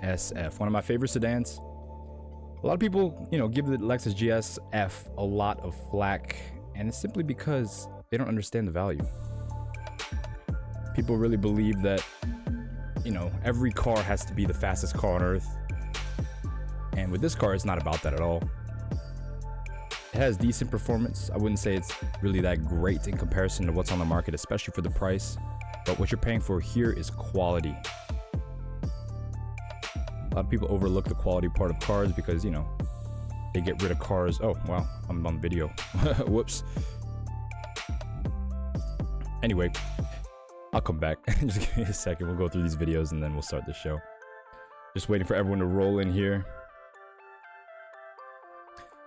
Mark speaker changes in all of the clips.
Speaker 1: GSF, one of my favorite sedans. A lot of people, you know, give the Lexus GSF a lot of flack, and it's simply because they don't understand the value. People really believe that, you know, every car has to be the fastest car on earth. And with this car, it's not about that at all. It has decent performance. I wouldn't say it's really that great in comparison to what's on the market, especially for the price. But what you're paying for here is quality. A lot of people overlook the quality part of cars because, you know, they get rid of cars. Oh, wow, I'm on video. Whoops. Anyway, I'll come back. Just give me a second. We'll go through these videos and then we'll start the show. Just waiting for everyone to roll in here.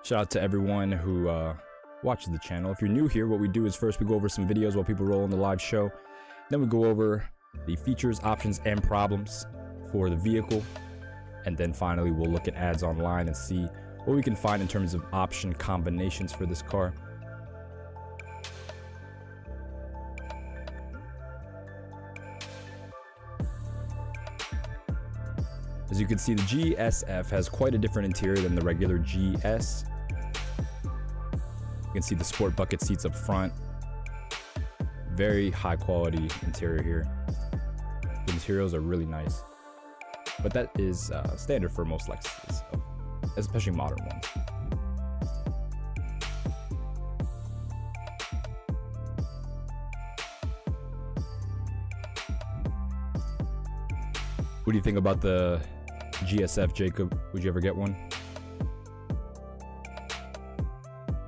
Speaker 1: Shout out to everyone who watches the channel. If you're new here, what we do is first we go over some videos while people roll in the live show. Then we go over the features, options, and problems for the vehicle. And then finally, we'll look at ads online and see what we can find in terms of option combinations for this car. As you can see, the GSF has quite a different interior than the regular GS. You can see the sport bucket seats up front. Very high quality interior here. The materials are really nice. But that is standard for most Lexuses, especially modern ones. What do you think about the GSF, Jacob? Would you ever get one?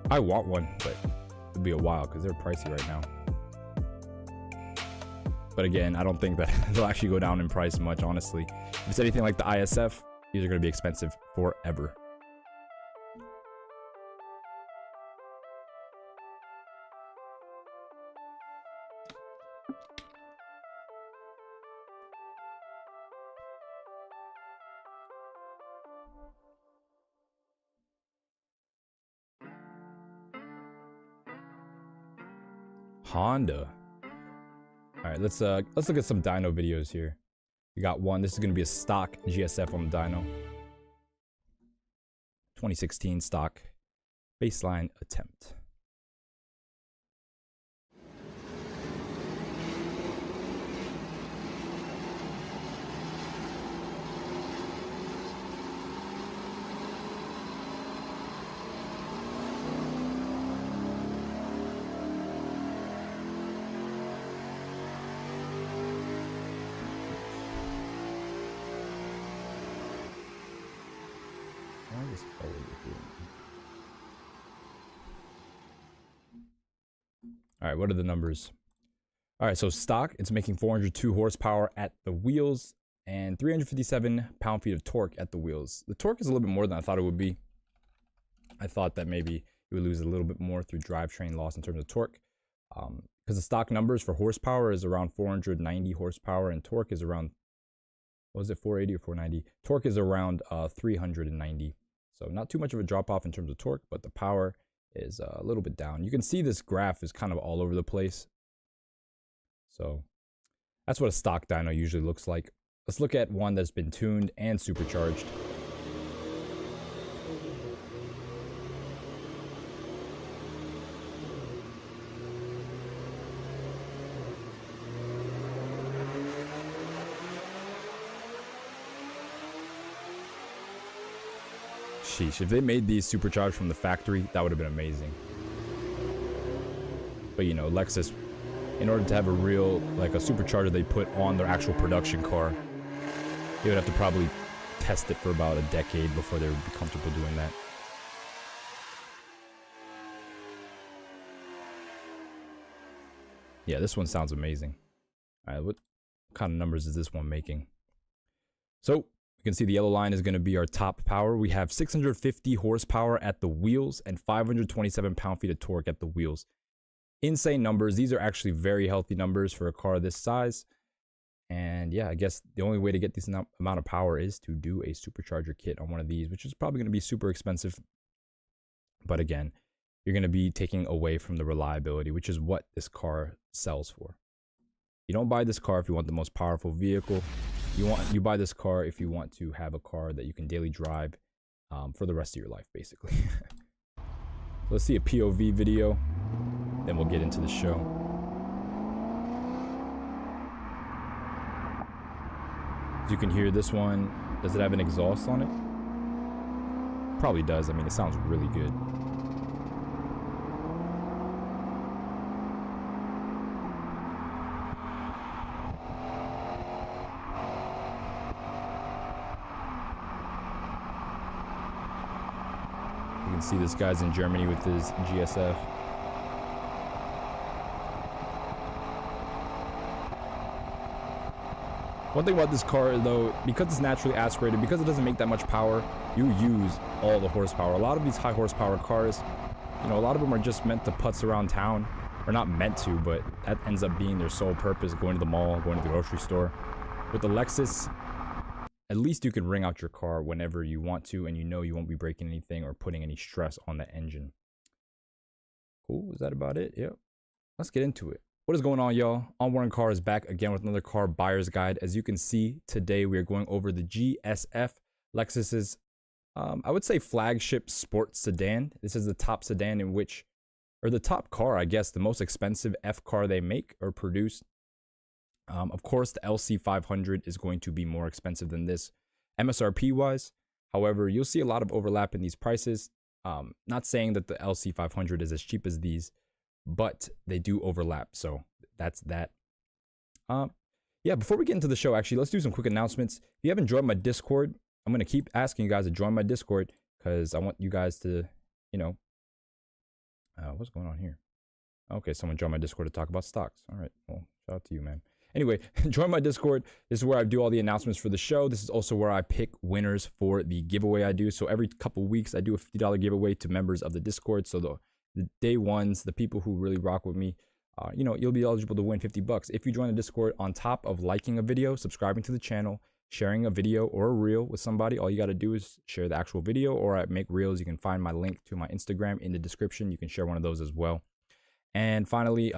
Speaker 1: I want one, but it'd be a while because they're pricey right now. But again, I don't think that they'll actually go down in price much, honestly. If it's anything like the ISF, these are going to be expensive forever. Honda. All right, let's look at some dyno videos here. We got one. This is going to be a stock GSF on the dyno. 2016 stock baseline attempt. All right, what are the numbers? All right, so stock, it's making 402 horsepower at the wheels and 357 pound-feet of torque at the wheels. The torque is a little bit more than I thought it would be. I thought that maybe it would lose a little bit more through drivetrain loss in terms of torque. Because the stock numbers for horsepower is around 490 horsepower and torque is around, what was it, 480 or 490? Torque is around 390. So not too much of a drop off in terms of torque, but the power is a little bit down. You can see this graph is kind of all over the place. So that's what a stock dyno usually looks like. Let's look at one that's been tuned and supercharged. Sheesh, if they made these supercharged from the factory, that would have been amazing. But you know, Lexus, in order to have a real, like a supercharger they put on their actual production car, they would have to probably test it for about a decade before they would be comfortable doing that. Yeah, this one sounds amazing. All right, what kind of numbers is this one making? So you can see the yellow line is going to be our top power. We have 650 horsepower at the wheels and 527 pound-feet of torque at the wheels. Insane numbers. These are actually very healthy numbers for a car this size. And yeah, I guess the only way to get this amount of power is to do a supercharger kit on one of these, which is probably going to be super expensive. But again, you're going to be taking away from the reliability, which is what this car sells for. You don't buy this car if you want the most powerful vehicle. You buy this car if you want to have a car that you can daily drive for the rest of your life, basically. So let's see a POV video, then we'll get into the show. As you can hear, this one, does it have an exhaust on it? Probably does. I mean, it sounds really good. You can see this guy's in Germany with his GSF. One thing about this car, though, because it's naturally aspirated, because it doesn't make that much power, you use all the horsepower. A lot of these high horsepower cars, you know, a lot of them are just meant to putz around town. Or not meant to, but that ends up being their sole purpose, going to the mall, going to the grocery store. With the Lexus, at least you can ring out your car whenever you want to, and you know you won't be breaking anything or putting any stress on the engine. Cool, is that about it? Yep. Let's get into it. What is going on, y'all? On Warren Car is back again with another car buyer's guide. As you can see, today we are going over the GSF, Lexus's, I would say, flagship sports sedan. This is the top sedan in which, or the top car, I guess, the most expensive F car they make or produce. Of course, the LC500 is going to be more expensive than this MSRP wise. However, you'll see a lot of overlap in these prices. Not saying that the LC500 is as cheap as these, but they do overlap. So that's that. Yeah, before we get into the show, actually, let's do some quick announcements. If you haven't joined my Discord, I'm going to keep asking you guys to join my Discord because I want you guys to, you know, what's going on here? Okay, someone joined my Discord to talk about stocks. All right, well, shout out to you, man. Anyway, join my Discord. This is where I do all the announcements for the show. This is also where I pick winners for the giveaway I do. So every couple weeks, I do a $50 giveaway to members of the Discord. So the day ones, the people who really rock with me, you know, you'll be eligible to win $50 if you join the Discord. On top of liking a video, subscribing to the channel, sharing a video or a reel with somebody, all you got to do is share the actual video, or I make reels. You can find my link to my Instagram in the description. You can share one of those as well. And finally,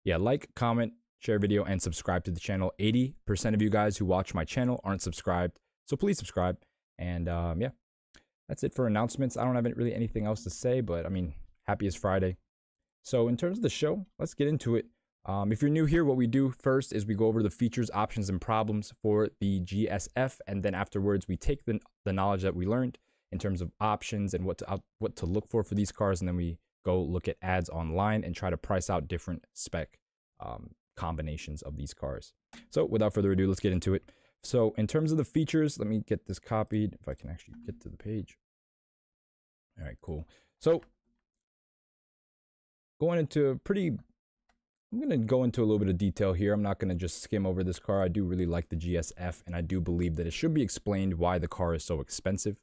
Speaker 1: yeah, like, comment, share video, and subscribe to the channel. 80% of you guys who watch my channel aren't subscribed, so please subscribe. And yeah, that's it for announcements. I don't have really anything else to say, but I mean, happy it's Friday. So in terms of the show, let's get into it. If you're new here, what we do first is we go over the features, options, and problems for the GSF, and then afterwards we take the knowledge that we learned in terms of options and what to look for these cars, and then we go look at ads online and try to price out different spec combinations of these cars. So without further ado, let's get into it. So in terms of the features, let me get this copied if I can actually get to the page. All right, cool. So going into I'm going to go into a little bit of detail here. I'm not going to just skim over this car. I do really like the GSF, and I do believe that it should be explained why the car is so expensive.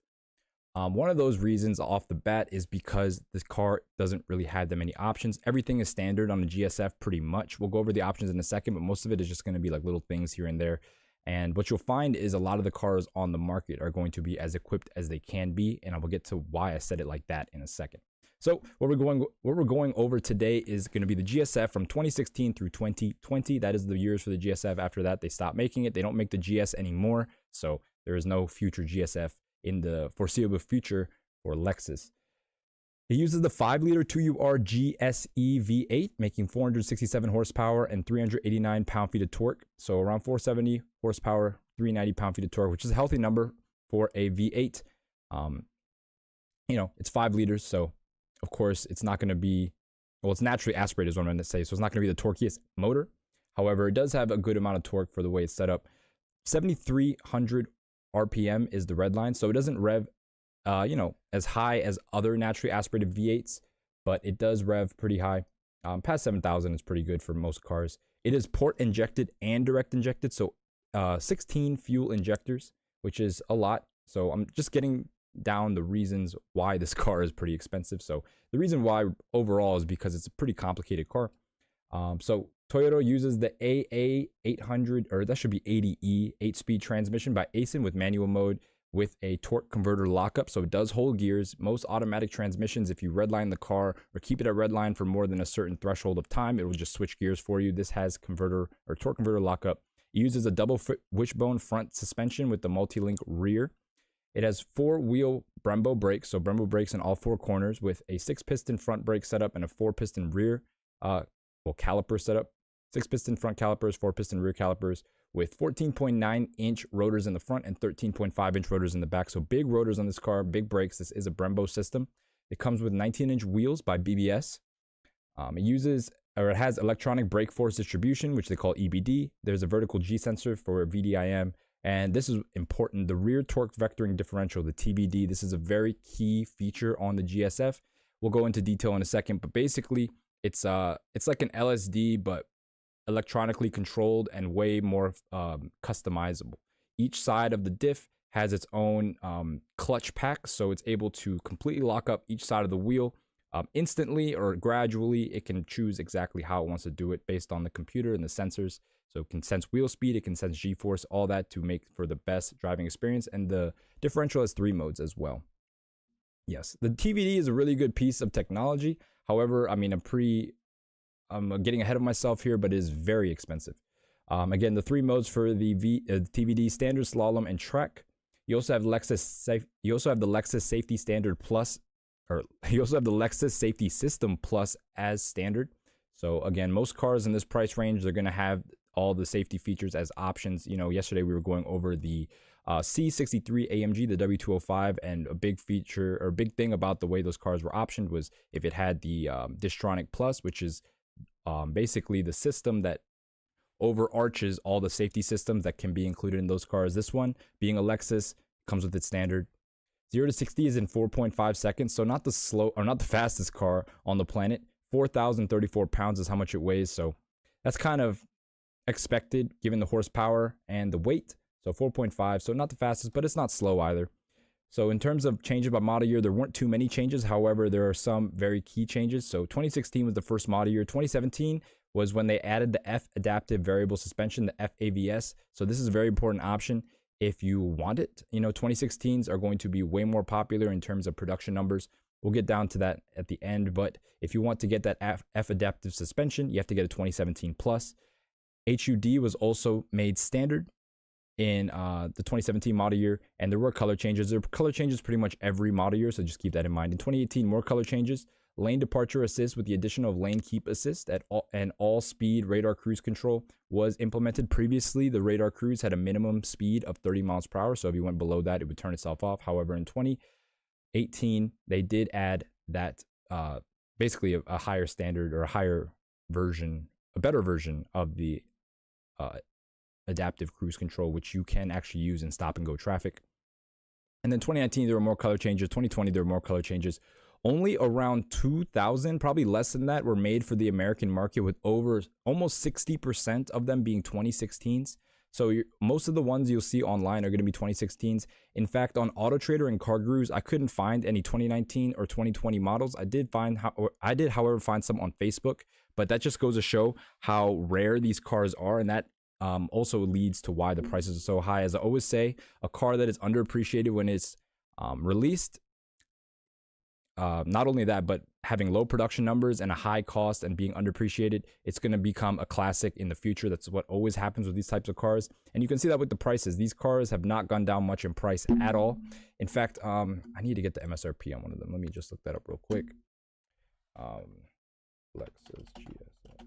Speaker 1: One of those reasons off the bat is because this car doesn't really have that many options. Everything is standard on the GSF pretty much. We'll go over the options in a second, but most of it is just going to be like little things here and there. And what you'll find is a lot of the cars on the market are going to be as equipped as they can be, and I will get to why I said it like that in a second. So what we're going over today is going to be the GSF from 2016 through 2020. That is the years for the GSF. After that, they stopped making it. They don't make the GS anymore, so there is no future GSF in the foreseeable future for Lexus. It uses the 5-liter 2UR GSE V8, making 467 horsepower and 389 pound-feet of torque. So around 470 horsepower, 390 pound-feet of torque, which is a healthy number for a V8. You know, it's 5 liters, so of course it's not going to be, well, it's naturally aspirated is what I'm going to say, so it's not going to be the torquiest motor. However, it does have a good amount of torque for the way it's set up. 7,300 RPM is the red line, so it doesn't rev you know, as high as other naturally aspirated V8s, but it does rev pretty high. Past 7,000 is pretty good for most cars. It is port injected and direct injected, so 16 fuel injectors, which is a lot. So I'm just getting down the reasons why this car is pretty expensive. So the reason why overall is because it's a pretty complicated car. So Toyota uses the AA800, or that should be 80E 8-speed transmission by Aisin with manual mode with a torque converter lockup. So it does hold gears. Most automatic transmissions, if you redline the car or keep it at redline for more than a certain threshold of time, it will just switch gears for you. This has converter or torque converter lockup. It uses a double wishbone front suspension with the multi-link rear. It has 4-wheel Brembo brakes, so Brembo brakes in all 4 corners with a 6-piston front brake setup and a 4-piston rear caliper setup. 6-piston front calipers, 4-piston rear calipers with 14.9-inch rotors in the front and 13.5-inch rotors in the back. So big rotors on this car, big brakes. This is a Brembo system. It comes with 19-inch wheels by BBS. It has electronic brake force distribution, which they call EBD. There's a vertical G sensor for VDIM. And this is important, the rear torque vectoring differential, the TVD. This is a very key feature on the GSF. We'll go into detail in a second, but basically it's like an LSD, but electronically controlled and way more customizable. Each side of the diff has its own clutch pack, so it's able to completely lock up each side of the wheel instantly or gradually. It can choose exactly how it wants to do it based on the computer and the sensors. So it can sense wheel speed, it can sense G-force, all that to make for the best driving experience. And the differential has 3 modes as well. Yes, the TVD is a really good piece of technology. However, I mean, I'm getting ahead of myself here, but it is very expensive. Again, the 3 modes for the TVD: standard, slalom, and trek. You also have the Lexus Safety Standard Plus, or you also have the Lexus Safety System Plus as standard. So again, most cars in this price range, they're going to have all the safety features as options. You know, yesterday we were going over the C63 AMG, the W205, and a big feature or big thing about the way those cars were optioned was if it had the Distronic Plus, which is basically the system that overarches all the safety systems that can be included in those cars. This one, being a Lexus, comes with its standard. 0 to 60 is in 4.5 seconds, so not the fastest car on the planet. 4,034 pounds is how much it weighs, so that's kind of expected given the horsepower and the weight. So 4.5, so not the fastest, but it's not slow either. So in terms of changes by model year, there weren't too many changes. However, there are some very key changes. So 2016 was the first model year. 2017 was when they added the F adaptive variable suspension, the FAVS. So this is a very important option if you want it. You know, 2016s are going to be way more popular in terms of production numbers. We'll get down to that at the end, but if you want to get that F adaptive suspension, you have to get a 2017 Plus. HUD was also made standard in the 2017 model year, and there were color changes. There were color changes pretty much every model year, so just keep that in mind. In 2018, more color changes. Lane departure assist with the addition of lane keep assist and all speed radar cruise control was implemented. Previously, the radar cruise had a minimum speed of 30 miles per hour, so if you went below that, it would turn itself off. However, in 2018, they did add that basically a higher standard or a higher version, a better version of the adaptive cruise control, which you can actually use in stop and go traffic. And then 2019, there were more color changes. 2020, there were more color changes. Only around 2,000, probably less than that, were made for the American market, with over almost 60% of them being 2016s. So most of the ones you'll see online are going to be 2016s. In fact, on AutoTrader and CarGurus, I couldn't find any 2019 or 2020 models. I did, however, find some on Facebook, but that just goes to show how rare these cars are, and that also leads to why the prices are so high. As I always say, a car that is underappreciated when it's released, not only that, but having low production numbers and a high cost and being underappreciated, it's going to become a classic in the future. That's what always happens with these types of cars. And you can see that with the prices. These cars have not gone down much in price at all. In fact, I need to get the MSRP on one of them. Let me just look that up real quick. Lexus GSF.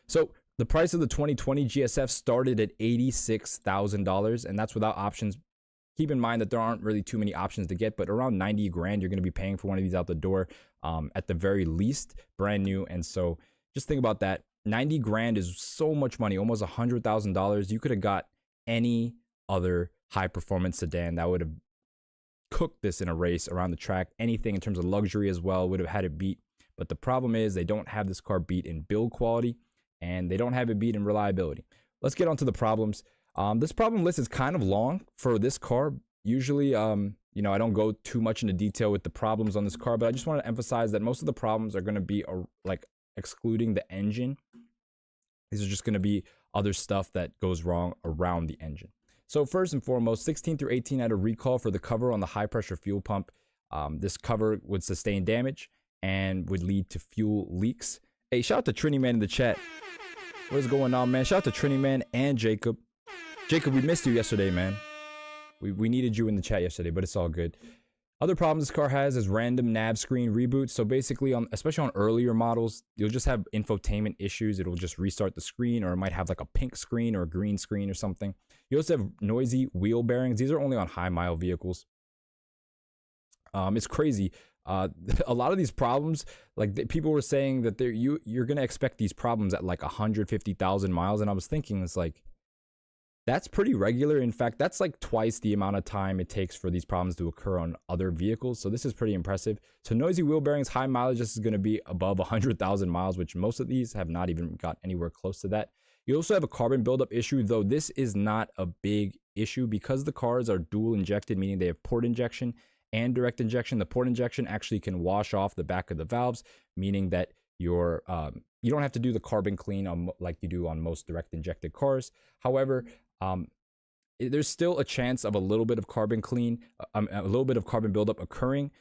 Speaker 1: So the price of the 2020 GSF started at $86,000, and that's without options. Keep in mind that there aren't really too many options to get, but around 90 grand you're going to be paying for one of these out the door, at the very least, brand new. And so just think about that. 90 grand is so much money, almost $100,000. You could have got any other high performance sedan that would have cooked this in a race around the track. Anything in terms of luxury as well would have had it beat. But the problem is they don't have this car beat in build quality, and they don't have it beat in reliability. Let's get on to the problems. This problem list is kind of long for this car. Usually, you know, I don't go too much into detail with the problems on this car, but I just want to emphasize that most of the problems are going to be like excluding the engine. These are just going to be other stuff that goes wrong around the engine. So first and foremost, 16 through 18 had a recall for the cover on the high pressure fuel pump. This cover would sustain damage and would lead to fuel leaks. Hey, shout out to Trini Man in the chat. What is going on, man? Shout out to Trini, man, and Jacob. Jacob, we missed you yesterday, man. We needed you in the chat yesterday, but it's all good. Other problems this car has is random nav screen reboots. So basically, especially on earlier models, you'll just have infotainment issues. It'll just restart the screen, or it might have like a pink screen or a green screen or something. You also have noisy wheel bearings. These are only on high mile vehicles. It's crazy. A lot of these problems, like people were saying that you're gonna expect these problems at like 150,000 miles, and I was thinking, it's like, that's pretty regular. In fact, that's like twice the amount of time it takes for these problems to occur on other vehicles. So this is pretty impressive. So noisy wheel bearings, high mileage, this is going to be above 100,000 miles, which most of these have not even got anywhere close to that. You also have a carbon buildup issue, though this is not a big issue because the cars are dual injected, meaning they have port injection and direct injection. The port injection actually can wash off the back of the valves, meaning that you don't have to do the carbon clean on, like you do on most direct injected cars. However, there's still a chance of a little bit of carbon buildup occurring.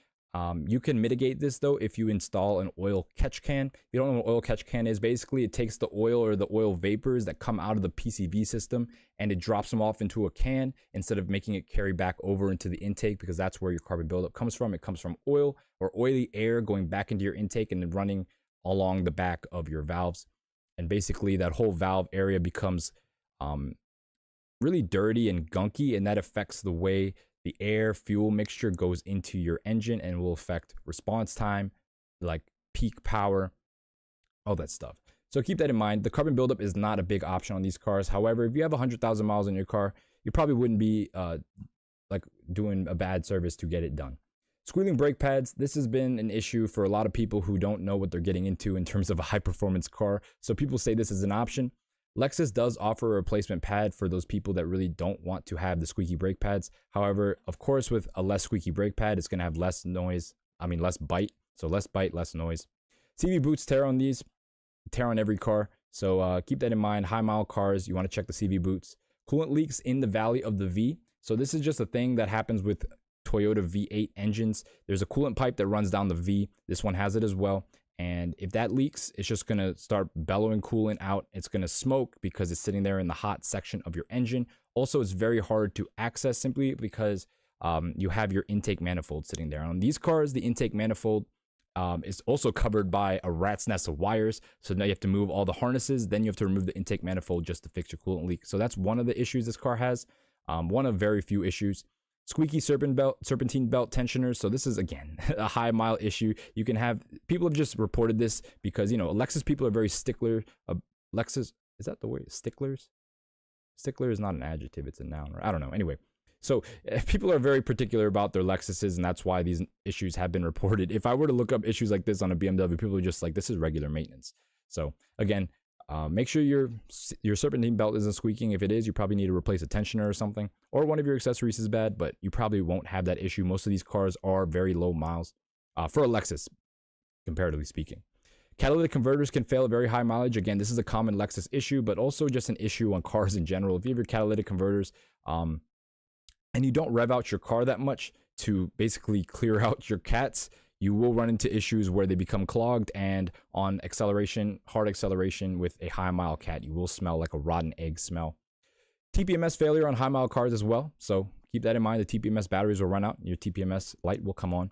Speaker 1: You can mitigate this though if you install an oil catch can. If you don't know what oil catch can is, basically it takes the oil or the oil vapors that come out of the PCV system and it drops them off into a can instead of making it carry back over into the intake, because that's where your carbon buildup comes from. It comes from oil or oily air going back into your intake and then running along the back of your valves. And basically that whole valve area becomes really dirty and gunky, and that affects the way the air fuel mixture goes into your engine and will affect response time, like peak power, all that stuff. So keep that in mind. The carbon buildup is not a big option on these cars. However, if you have 100,000 miles on your car, you probably wouldn't be like doing a bad service to get it done. Squealing brake pads, this has been an issue for a lot of people who don't know what they're getting into in terms of a high performance car. So people say this is an option. Lexus does offer a replacement pad for those people that really don't want to have the squeaky brake pads. However, of course, with a less squeaky brake pad, it's going to have less noise. Less bite. So less bite, less noise. CV boots tear on these, tear on every car. So keep that in mind. High mile cars, you want to check the CV boots. Coolant leaks in the valley of the V. So this is just a thing that happens with Toyota V8 engines. There's a coolant pipe that runs down the V. This one has it as well. And if that leaks, it's just going to start bellowing coolant out. It's going to smoke because it's sitting there in the hot section of your engine. Also, it's very hard to access simply because you have your intake manifold sitting there. On these cars, the intake manifold is also covered by a rat's nest of wires. So now you have to move all the harnesses. Then you have to remove the intake manifold just to fix your coolant leak. So that's one of the issues this car has. One of very few issues. Squeaky serpentine belt tensioners. So this is, again, a high mile issue. You can have, people have just reported this because, you know, Lexus people are very stickler. Lexus, is that the word? Sticklers? Stickler is not an adjective, it's a noun. Right? I don't know. Anyway, so people are very particular about their Lexuses, and that's why these issues have been reported. If I were to look up issues like this on a BMW, people are just like, this is regular maintenance. So again, make sure your serpentine belt isn't squeaking. If it is, you probably need to replace a tensioner or something, or one of your accessories is bad, but you probably won't have that issue. Most of these cars are very low miles for a Lexus, comparatively speaking. Catalytic converters can fail at very high mileage. Again, this is a common Lexus issue, but also just an issue on cars in general. If you have your catalytic converters and you don't rev out your car that much to basically clear out your cats, you will run into issues where they become clogged, and on acceleration, hard acceleration with a high mile cat, you will smell like a rotten egg smell. TPMS failure on high mile cars as well. So keep that in mind. The TPMS batteries will run out and your TPMS light will come on.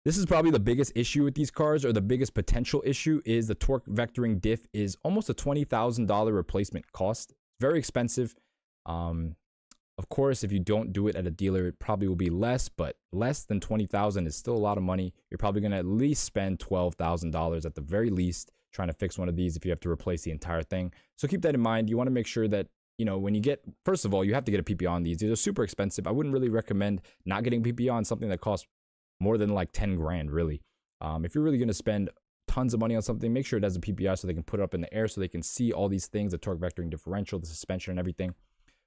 Speaker 1: This is probably the biggest issue with these cars, or the biggest potential issue, is the torque vectoring diff is almost a $20,000 replacement cost. Very expensive. Of course, if you don't do it at a dealer, it probably will be less, but less than $20,000 is still a lot of money. You're probably going to at least spend $12,000 at the very least trying to fix one of these if you have to replace the entire thing. So keep that in mind. You want to make sure that, you know, when you get, first of all, you have to get a PPA on these. These are super expensive. I wouldn't really recommend not getting PPA on something that costs more than like 10 grand, really. If you're really going to spend tons of money on something, make sure it has a PPI so they can put it up in the air so they can see all these things, the torque vectoring differential, the suspension, and everything.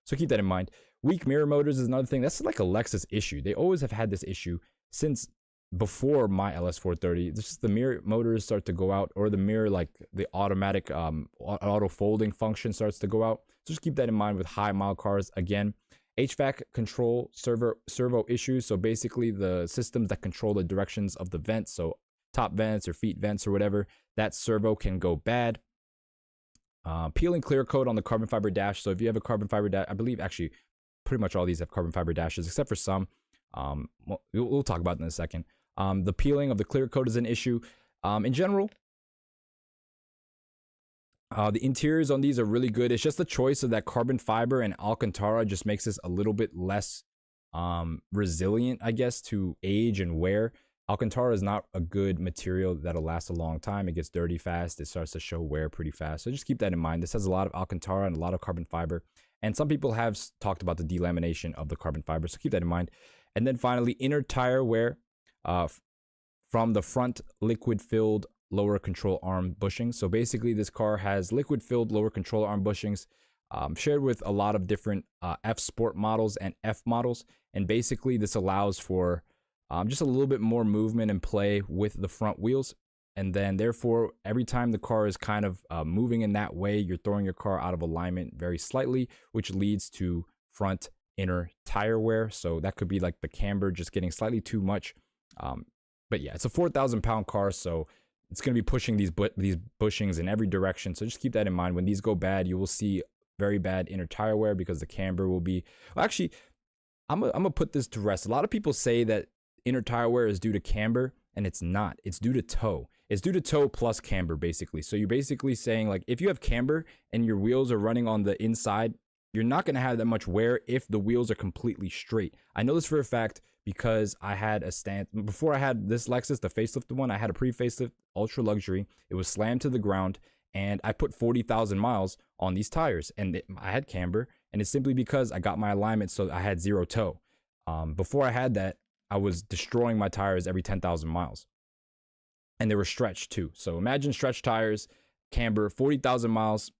Speaker 1: So keep that in mind. Weak mirror motors is another thing. That's like a Lexus issue. They always have had this issue since before my LS430. This is the mirror motors start to go out, or the mirror, like the automatic auto folding function starts to go out. So just keep that in mind with high mile cars. Again, HVAC control servo issues. So basically the systems that control the directions of the vents, so top vents or feet vents or whatever, that servo can go bad. Peel and clear coat on the carbon fiber dash. So if you have a carbon fiber dash, I believe actually pretty much all these have carbon fiber dashes except for some. We'll talk about it in a second. The peeling of the clear coat is an issue. In general, the interiors on these are really good. It's just the choice of that carbon fiber and Alcantara just makes this a little bit less resilient, I guess, to age and wear. Alcantara is not a good material that'll last a long time. It gets dirty fast. It starts to show wear pretty fast. So just keep that in mind. This has a lot of Alcantara and a lot of carbon fiber. And some people have talked about the delamination of the carbon fiber. So keep that in mind. And then finally, inner tire wear from the front liquid-filled lower control arm bushings. So basically, this car has liquid-filled lower control arm bushings shared with a lot of different F Sport models and F models. And basically, this allows for just a little bit more movement and play with the front wheels. And then therefore, every time the car is kind of moving in that way, you're throwing your car out of alignment very slightly, which leads to front inner tire wear. So that could be like the camber just getting slightly too much. But yeah, it's a 4,000 pound car, so it's going to be pushing these bushings in every direction. So just keep that in mind. When these go bad, you will see very bad inner tire wear because the camber will be... Well, actually, I'm gonna put this to rest. A lot of people say that inner tire wear is due to camber, and it's not. It's due to toe. It's due to toe plus camber, basically. So you're basically saying, like, if you have camber and your wheels are running on the inside, you're not going to have that much wear if the wheels are completely straight. I know this for a fact because I had a stand... Before I had this Lexus, the facelift one, I had a pre-facelift ultra luxury. It was slammed to the ground, and I put 40,000 miles on these tires, and I had camber, and it's simply because I got my alignment so I had zero toe. Before I had that, I was destroying my tires every 10,000 miles. And they were stretched too. So imagine stretched tires, camber, 40,000 miles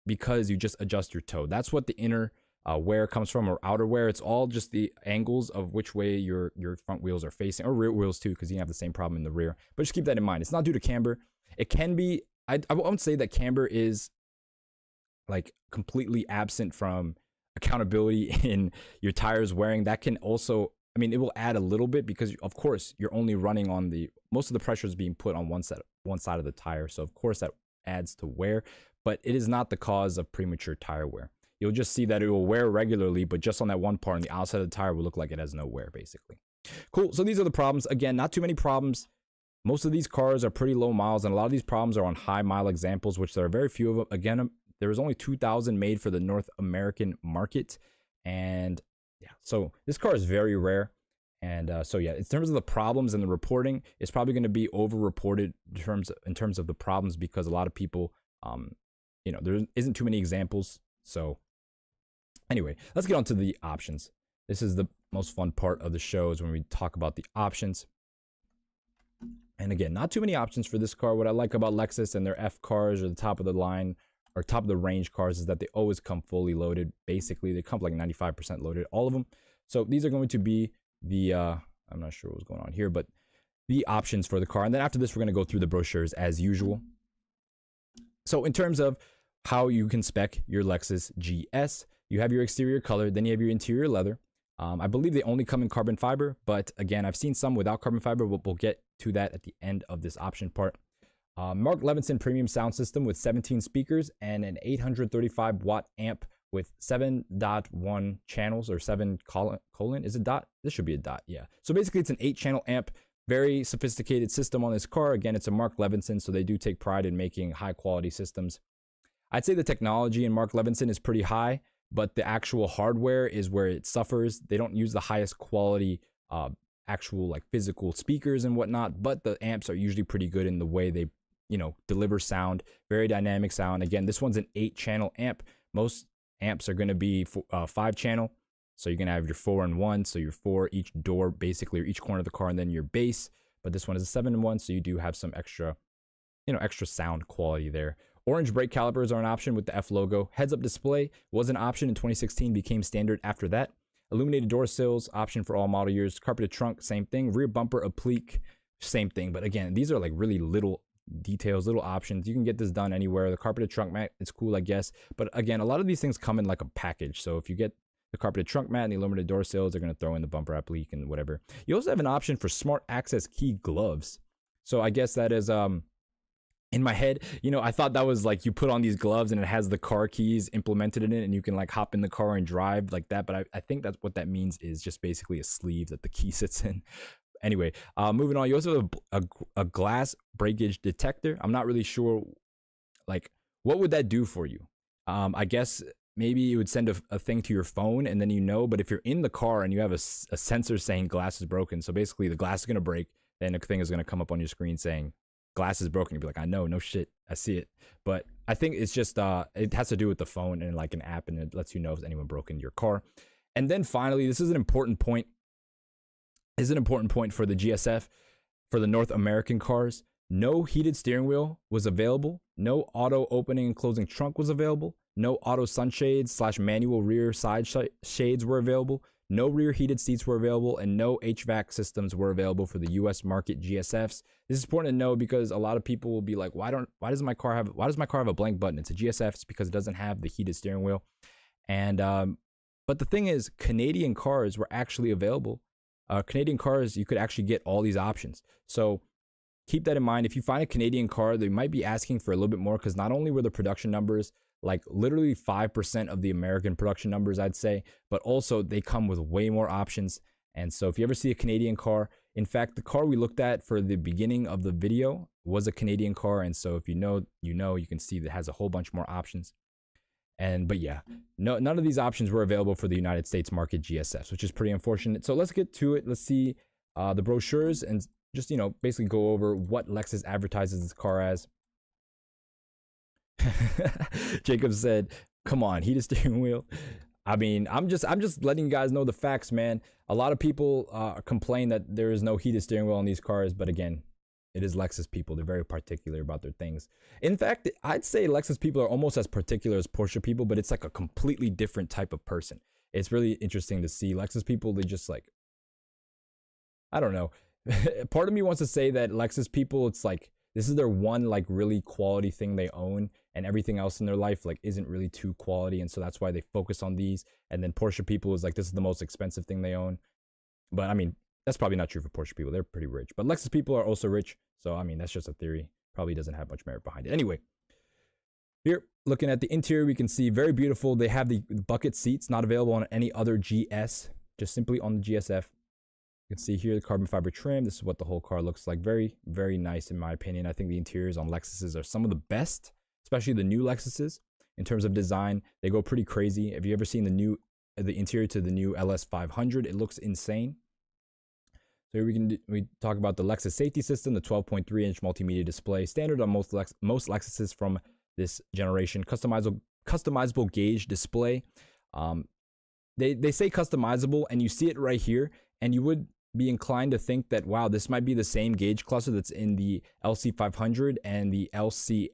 Speaker 1: because you just adjust your toe. That's what the inner wear comes from, or outer wear. It's all just the angles of which way your front wheels are facing, or rear wheels too, because you have the same problem in the rear. But just keep that in mind. It's not due to camber. It can be, I won't say that camber is like completely absent from accountability in your tires wearing. That can also... I mean, it will add a little bit because, of course, you're only running on most of the pressure is being put on one side of the tire. So, of course, that adds to wear, but it is not the cause of premature tire wear. You'll just see that it will wear regularly, but just on that one part on the outside of the tire will look like it has no wear, basically. Cool. So these are the problems. Again, not too many problems. Most of these cars are pretty low miles, and a lot of these problems are on high mile examples, which there are very few of them. Again, there was only 2,000 made for the North American market, and yeah, so this car is very rare. And so yeah, in terms of the problems and the reporting, it's probably going to be over-reported in terms of the problems because a lot of people, there isn't too many examples. So anyway, let's get on to the options. This is the most fun part of the show, is when we talk about the options. And again, not too many options for this car. What I like about Lexus and their F cars, or the top of the line or top of the range cars, is that they always come fully loaded. Basically, they come like 95% loaded, all of them. So these are going to be the I'm not sure what's going on here, but the options for the car. And then after this, we're going to go through the brochures as usual. So in terms of how you can spec your Lexus GS, you have your exterior color, then you have your interior leather. I believe they only come in carbon fiber, but again, I've seen some without carbon fiber. We'll get to that at the end of this option part. Mark Levinson premium sound system with 17 speakers and an 835 watt amp with 7.1 channels, or 7 colon. Is it dot? This should be a dot. Yeah. So basically, it's an 8-channel amp. Very sophisticated system on this car. Again, it's a Mark Levinson, so they do take pride in making high quality systems. I'd say the technology in Mark Levinson is pretty high, but the actual hardware is where it suffers. They don't use the highest quality actual like physical speakers and whatnot, but the amps are usually pretty good in the way they deliver sound. Very dynamic sound. Again, this one's an 8-channel amp. Most amps are going to be 5-channel, so you're going to have your 4-in-1, so your 4 each door basically, or each corner of the car, and then your bass. But this one is a 7-in-1, so you do have some extra sound quality there. Orange brake calipers are an option with the F logo. Heads-up display was an option in 2016, became standard after that. Illuminated door sills, option for all model years. Carpeted trunk, same thing. Rear bumper applique, same thing. But again, these are like really little details, little options. You can get this done anywhere. The carpeted trunk mat, it's cool, I guess. But again, a lot of these things come in like a package. So if you get the carpeted trunk mat and the illuminated door sills, they're going to throw in the bumper applique and whatever. You also have an option for smart access key gloves. So I guess that is In my head, you know, I thought that was like you put on these gloves and it has the car keys implemented in it and you can like hop in the car and drive like that. But I think that's what that means is just basically a sleeve that the key sits in. Anyway, moving on, you also have a glass breakage detector. I'm not really sure, like, what would that do for you? I guess maybe it would send a thing to your phone and then you know, but if you're in the car and you have a sensor saying glass is broken, so basically the glass is going to break, then a thing is going to come up on your screen saying glass is broken. You'll be like, I know, no shit, I see it. But I think it's just, it has to do with the phone and like an app, and it lets you know if anyone broke into your car. And then finally, this is an important point. This is an important point for the GSF, for the North American cars. No heated steering wheel was available. No auto opening and closing trunk was available. No auto sunshades / manual rear side shades were available. No rear heated seats were available, and no HVAC systems were available for the US market GSFs. This is important to know because a lot of people will be like, why does my car have a blank button? It's a GSF. It's because it doesn't have the heated steering wheel. And but the thing is, Canadian cars were actually available. Canadian cars, you could actually get all these options. So keep that in mind. If you find a Canadian car, they might be asking for a little bit more because not only were the production numbers like literally 5% of the American production numbers, I'd say, but also they come with way more options. And so if you ever see a Canadian car, in fact, the car we looked at for the beginning of the video was a Canadian car. And so if you know, you can see that it has a whole bunch more options. But yeah, none of these options were available for the United States market GSFs, which is pretty unfortunate. So let's get to it. Let's see the brochures and just, you know, basically go over what Lexus advertises this car as. Jacob said, come on, heated steering wheel. I mean, I'm just letting you guys know the facts, man. A lot of people complain that there is no heated steering wheel on these cars, but again, it is Lexus people. They're very particular about their things. In fact, I'd say Lexus people are almost as particular as Porsche people, but it's like a completely different type of person. It's really interesting to see. Lexus people, they just like, I don't know. Part of me wants to say that Lexus people, it's like, this is their one like really quality thing they own, and everything else in their life like isn't really too quality, and so that's why they focus on these. And then Porsche people is like, this is the most expensive thing they own. But I mean, that's probably not true for Porsche people. They're pretty rich. But Lexus people are also rich. So, I mean, that's just a theory. Probably doesn't have much merit behind it. Anyway, here, looking at the interior, we can see very beautiful. They have the bucket seats, not available on any other GS, just simply on the GSF. You can see here the carbon fiber trim. This is what the whole car looks like. Very, very nice in my opinion. I think the interiors on Lexuses are some of the best, especially the new Lexuses. In terms of design, they go pretty crazy. Have you ever seen the interior to the new LS 500? It looks insane. So here we talk about the Lexus safety system, the 12.3-inch multimedia display, standard on most Lexuses from this generation. Customizable gauge display. They say customizable, and you see it right here, and you would be inclined to think that, wow, this might be the same gauge cluster that's in the LC500 and the LFA.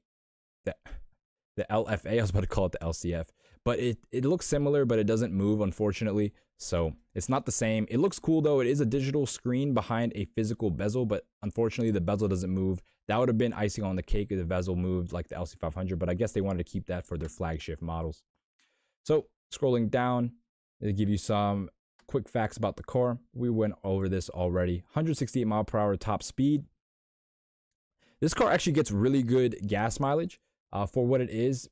Speaker 1: I was about to call it the LCF. But it looks similar, but it doesn't move, unfortunately. So it's not the same. It looks cool, though. It is a digital screen behind a physical bezel, but unfortunately, the bezel doesn't move. That would have been icing on the cake if the bezel moved like the LC500, but I guess they wanted to keep that for their flagship models. So scrolling down, they give you some quick facts about the car. We went over this already. 168 mile per hour top speed. This car actually gets really good gas mileage for what it is.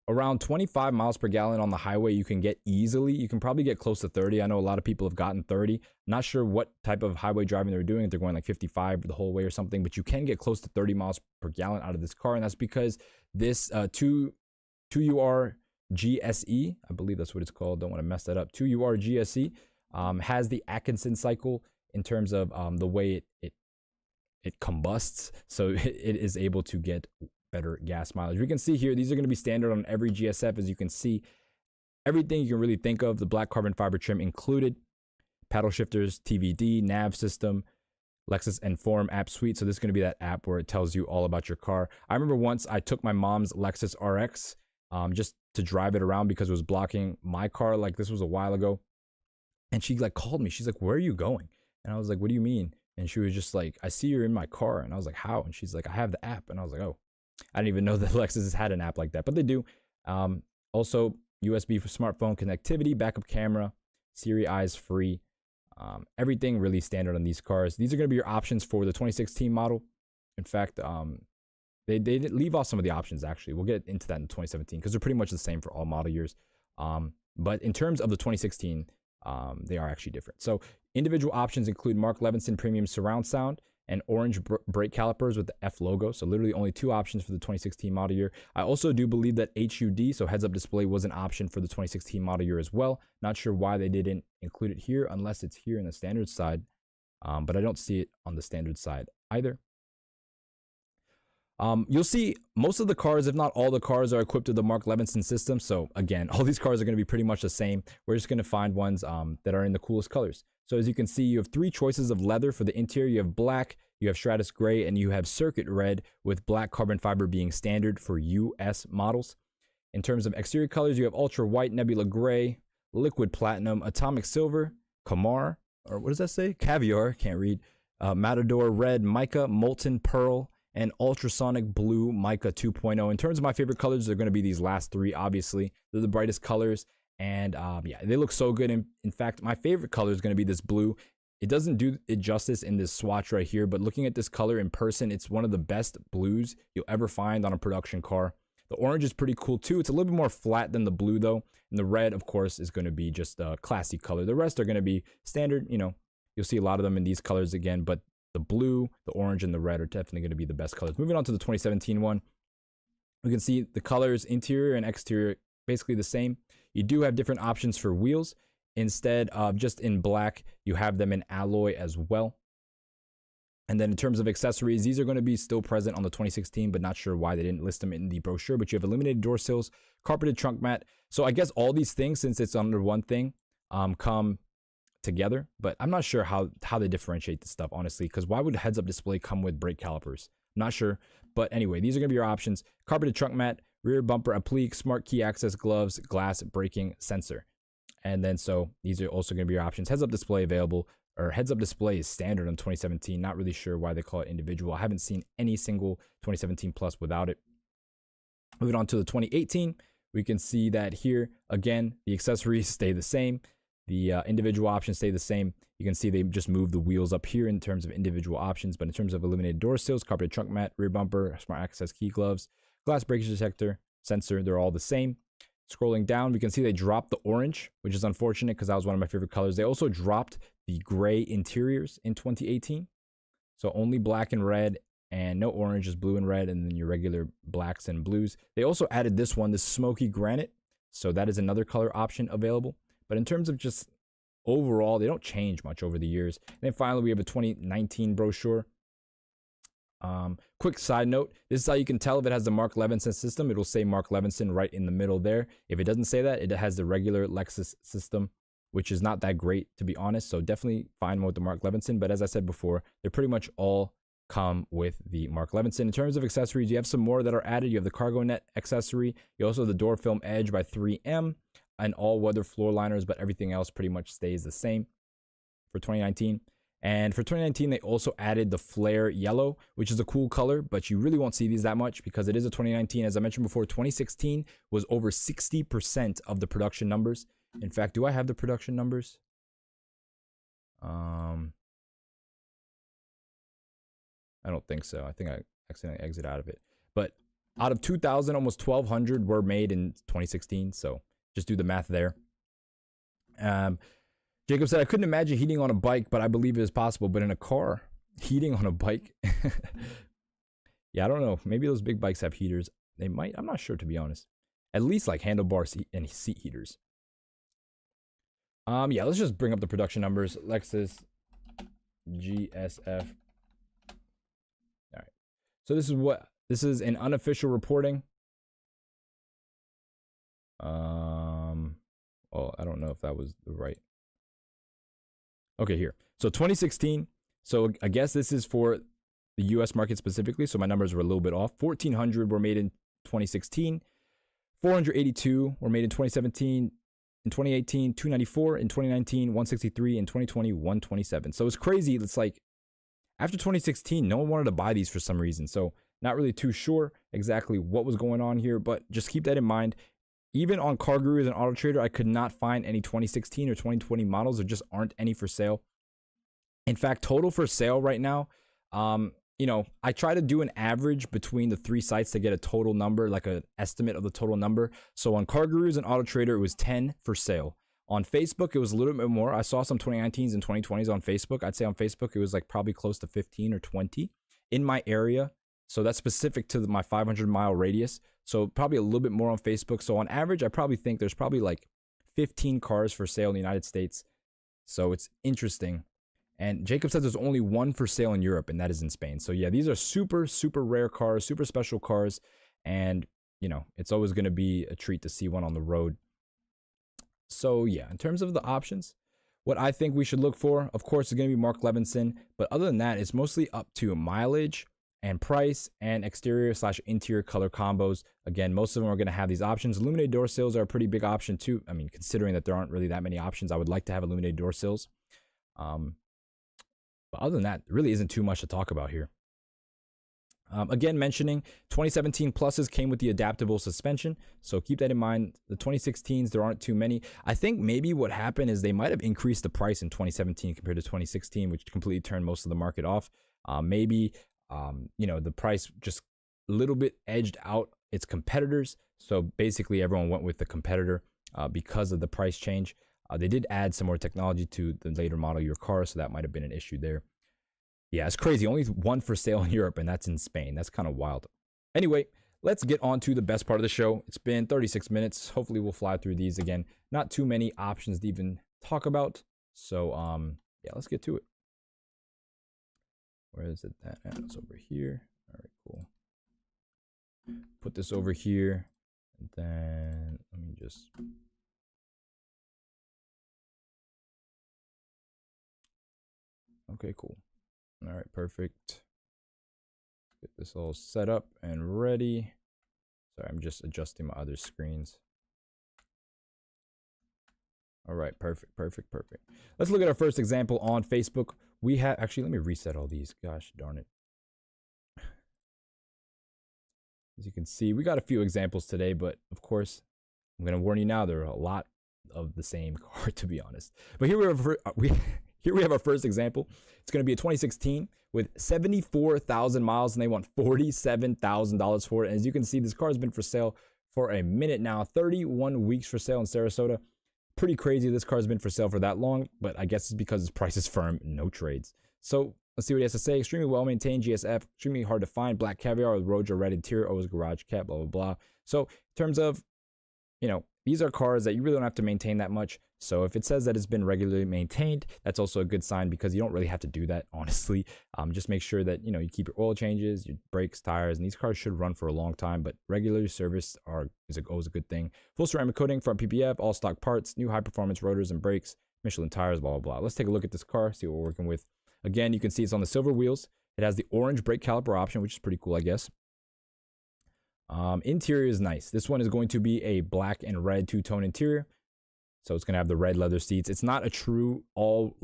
Speaker 1: Around 25 miles per gallon on the highway you can get easily. You can probably get close to 30. I know a lot of people have gotten 30. Not sure what type of highway driving they're doing, if they're going like 55 the whole way or something, but you can get close to 30 miles per gallon out of this car, and that's because this 2UR GSE, I believe that's what it's called, don't want to mess that up, 2UR GSE has the Atkinson cycle in terms of the way it combusts, so it is able to get better gas mileage. We can see here, these are going to be standard on every GSF. As you can see, everything you can really think of, the black carbon fiber trim included, paddle shifters, TVD, nav system, Lexus Inform app suite. So this is going to be that app where it tells you all about your car. I remember once I took my mom's Lexus RX just to drive it around because it was blocking my car. Like, this was a while ago, and she like called me. She's like, where are you going? And I was like, what do you mean? And she was just like, I see you're in my car. And I was like, how? And she's like, I have the app. And I was like, oh, I didn't even know that Lexus had an app like that, but they do. Also, USB for smartphone connectivity, backup camera, Siri eyes free. Everything really standard on these cars. These are going to be your options for the 2016 model. In fact, They did leave off some of the options, actually. We'll get into that in 2017 because they're pretty much the same for all model years. But in terms of the 2016, they are actually different. So individual options include Mark Levinson Premium Surround Sound and orange brake calipers with the F logo. So literally only 2 options for the 2016 model year. I also do believe that HUD, so heads-up display, was an option for the 2016 model year as well. Not sure why they didn't include it here unless it's here in the standard side. But I don't see it on the standard side either. You'll see most of the cars, if not all the cars, are equipped with the Mark Levinson system. So again, all these cars are going to be pretty much the same. We're just going to find ones that are in the coolest colors. So as you can see, you have 3 choices of leather for the interior. You have black, you have Stratus gray, and you have circuit red, with black carbon fiber being standard for US models. In terms of exterior colors, you have ultra white, nebula gray, liquid platinum, atomic silver, Camar, or what does that say? Caviar, can't read. Matador red, mica, molten pearl, and ultrasonic blue mica 2.0. In terms of my favorite colors, they're going to be these last 3, obviously. They're the brightest colors, and yeah, they look so good. In fact, my favorite color is going to be this blue. It doesn't do it justice in this swatch right here, but looking at this color in person, it's one of the best blues you'll ever find on a production car. The orange is pretty cool too. It's a little bit more flat than the blue though, and the red, of course, is going to be just a classy color. The rest are going to be standard. You know, you'll see a lot of them in these colors again, but the blue, the orange, and the red are definitely going to be the best colors. Moving on to the 2017 one, we can see the colors interior and exterior basically the same. You do have different options for wheels. Instead of just in black, you have them in alloy as well. And then in terms of accessories, these are going to be still present on the 2016, but not sure why they didn't list them in the brochure. But you have illuminated door sills, carpeted trunk mat. So I guess all these things, since it's under one thing, come together, but I'm not sure how they differentiate this stuff, honestly, because why would heads-up display come with brake calipers? Not sure, but anyway, these are going to be your options. Carpeted trunk mat, rear bumper applique, smart key access gloves, glass braking sensor. And then so these are also going to be your options. Heads-up display available, or heads-up display is standard on 2017. Not really sure why they call it individual. I haven't seen any single 2017 Plus without it. Moving on to the 2018, we can see that here, again, the accessories stay the same. The individual options stay the same. You can see they just move the wheels up here in terms of individual options, but in terms of illuminated door sills, carpeted trunk mat, rear bumper, smart access key gloves, glass breakage detector, sensor, they're all the same. Scrolling down, we can see they dropped the orange, which is unfortunate because that was one of my favorite colors. They also dropped the gray interiors in 2018. So only black and red, and no orange, just blue and red, and then your regular blacks and blues. They also added this one, this smoky granite. So that is another color option available. But in terms of just overall, they don't change much over the years. And then finally, we have a 2019 brochure. Quick side note, this is how you can tell if it has the Mark Levinson system. It'll say Mark Levinson right in the middle there. If it doesn't say that, it has the regular Lexus system, which is not that great, to be honest. So definitely find one with the Mark Levinson. But as I said before, they're pretty much all come with the Mark Levinson. In terms of accessories, you have some more that are added. You have the cargo net accessory. You also have the door film edge by 3M and all-weather floor liners, but everything else pretty much stays the same for 2019. And for 2019, they also added the flare yellow, which is a cool color, but you really won't see these that much because it is a 2019. As I mentioned before, 2016 was over 60% of the production numbers. In fact, do I have the production numbers? I don't think so. I think I accidentally exited out of it. But out of 2,000, almost 1,200 were made in 2016. So just do the math there. Jacob said, I couldn't imagine heating on a bike, but I believe it is possible. But in a car, heating on a bike? Yeah, I don't know. Maybe those big bikes have heaters. They might. I'm not sure, to be honest. At least like handlebar seat and seat heaters. Yeah, let's just bring up the production numbers. Lexus GSF. All right. So this is an unofficial reporting. Well, I don't know if that was the right. Okay, here. So 2016. So I guess this is for the US market specifically. So my numbers were a little bit off. 1,400 were made in 2016. 482 were made in 2017. In 2018, 294. In 2019, 163. In 2020, 127. So it's crazy. It's like after 2016, no one wanted to buy these for some reason. So not really too sure exactly what was going on here, but just keep that in mind. Even on Car Gurus and Auto Trader, I could not find any 2016 or 2020 models. There just aren't any for sale. In fact, total for sale right now, you know, I try to do an average between the 3 sites to get a total number, like an estimate of the total number. So on CarGurus and AutoTrader, it was 10 for sale. On Facebook, it was a little bit more. I saw some 2019s and 2020s on Facebook. I'd say on Facebook, it was like probably close to 15 or 20 in my area. So that's specific to my 500-mile radius. So probably a little bit more on Facebook. So on average, I probably think there's probably like 15 cars for sale in the United States. So it's interesting. And Jacob says there's only one for sale in Europe, and that is in Spain. So yeah, these are super, super rare cars, super special cars. And, you know, it's always going to be a treat to see one on the road. So yeah, in terms of the options, what I think we should look for, of course, is going to be Mark Levinson. But other than that, it's mostly up to mileage and price and exterior/interior color combos. Again, most of them are going to have these options. Illuminated door sills are a pretty big option too. I mean, considering that there aren't really that many options, I would like to have illuminated door sills. But other than that, there really isn't too much to talk about here. Again, mentioning 2017 pluses came with the adaptable suspension, so keep that in mind. The 2016s, there aren't too many. I think maybe what happened is they might have increased the price in 2017 compared to 2016, which completely turned most of the market off. Maybe you know, the price just a little bit edged out its competitors, so basically everyone went with the competitor because of the price change. They did add some more technology to the later model year car, so that might have been an issue there. Yeah, it's crazy. Only one for sale in Europe, and that's in Spain. That's kind of wild. Anyway, let's get on to the best part of the show. It's been 36 minutes. Hopefully, we'll fly through these again. Not too many options to even talk about. So, yeah, let's get to it. Where is it? It's over here. All right, cool. Put this over here, and then let me just. Okay, cool. All right, perfect. Get this all set up and ready. Sorry, I'm just adjusting my other screens. All right, perfect. Let's look at our first example on Facebook. We have, actually, let me reset all these. Gosh darn it. As you can see, we got a few examples today, but of course, I'm going to warn you now, there are a lot of the same car, to be honest. But here we have our first example. It's going to be a 2016 with 74,000 miles, and they want $47,000 for it. And as you can see, this car has been for sale for a minute now, 31 weeks for sale in Sarasota. Pretty crazy this car has been for sale for that long, but I guess it's because its price is firm, no trades. So let's see what he has to say. Extremely well-maintained GSF, extremely hard to find, black caviar with road or red interior, always garage cap, blah, blah, blah. So in terms of, you know, these are cars that you really don't have to maintain that much. So if it says that it's been regularly maintained, that's also a good sign because you don't really have to do that, honestly. Just make sure that, you know, you keep your oil changes, your brakes, tires, and these cars should run for a long time, but regular service is always a good thing. Full ceramic coating, front PPF, all stock parts, new high-performance rotors and brakes, Michelin tires, blah, blah, blah. Let's take a look at this car, see what we're working with. Again, you can see it's on the silver wheels. It has the orange brake caliper option, which is pretty cool, I guess. Interior is nice. This one is going to be a black and red two-tone interior. So it's going to have the red leather seats. It's not a true all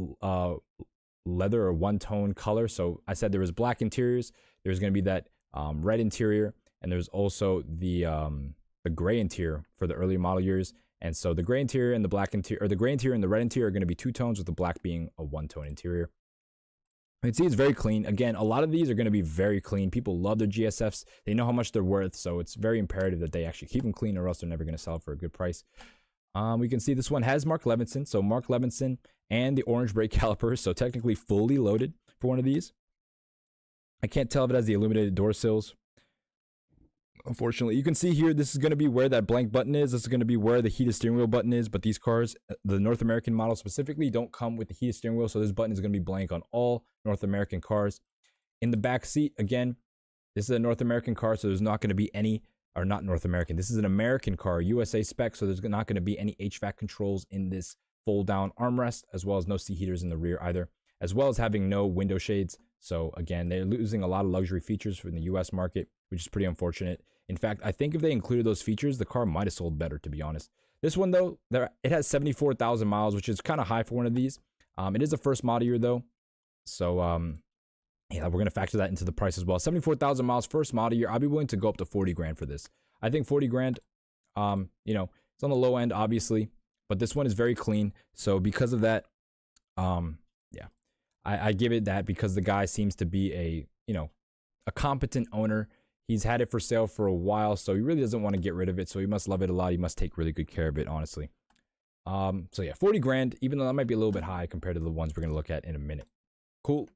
Speaker 1: leather or one-tone color. So I said there was black interiors. There's going to be that red interior. And there's also the gray interior for the early model years. And so the gray interior and the black interior, or the gray interior and the red interior are going to be two tones, with the black being a one-tone interior. You can see it's very clean. Again, a lot of these are going to be very clean. People love their GSFs. They know how much they're worth. So it's very imperative that they actually keep them clean, or else they're never going to sell for a good price. We can see this one has Mark Levinson. So Mark Levinson and the orange brake calipers. So technically fully loaded for one of these. I can't tell if it has the illuminated door sills. Unfortunately, you can see here, this is going to be where that blank button is. This is going to be where the heated steering wheel button is. But these cars, the North American model specifically, don't come with the heated steering wheel. So this button is going to be blank on all North American cars. In the back seat, again, this is a North American car. So there's not going to be any, or not North American. This is an American car, USA spec. So there's not going to be any HVAC controls in this fold down armrest, as well as no seat heaters in the rear either, as well as having no window shades. So again, they're losing a lot of luxury features from the US market, which is pretty unfortunate. In fact, I think if they included those features, the car might have sold better, to be honest. This one, though, it has 74,000 miles, which is kind of high for one of these. It is a first model year, though. So, yeah, we're going to factor that into the price as well. 74,000 miles, first model year. I'll be willing to go up to 40 grand for this. I think 40 grand, you know, it's on the low end, obviously. But this one is very clean. So because of that, yeah, I give it that because the guy seems to be a, you know, a competent owner. He's had it for sale for a while, so he really doesn't want to get rid of it. So he must love it a lot. He must take really good care of it, honestly. So yeah, 40 grand, even though that might be a little bit high compared to the ones we're going to look at in a minute. Cool.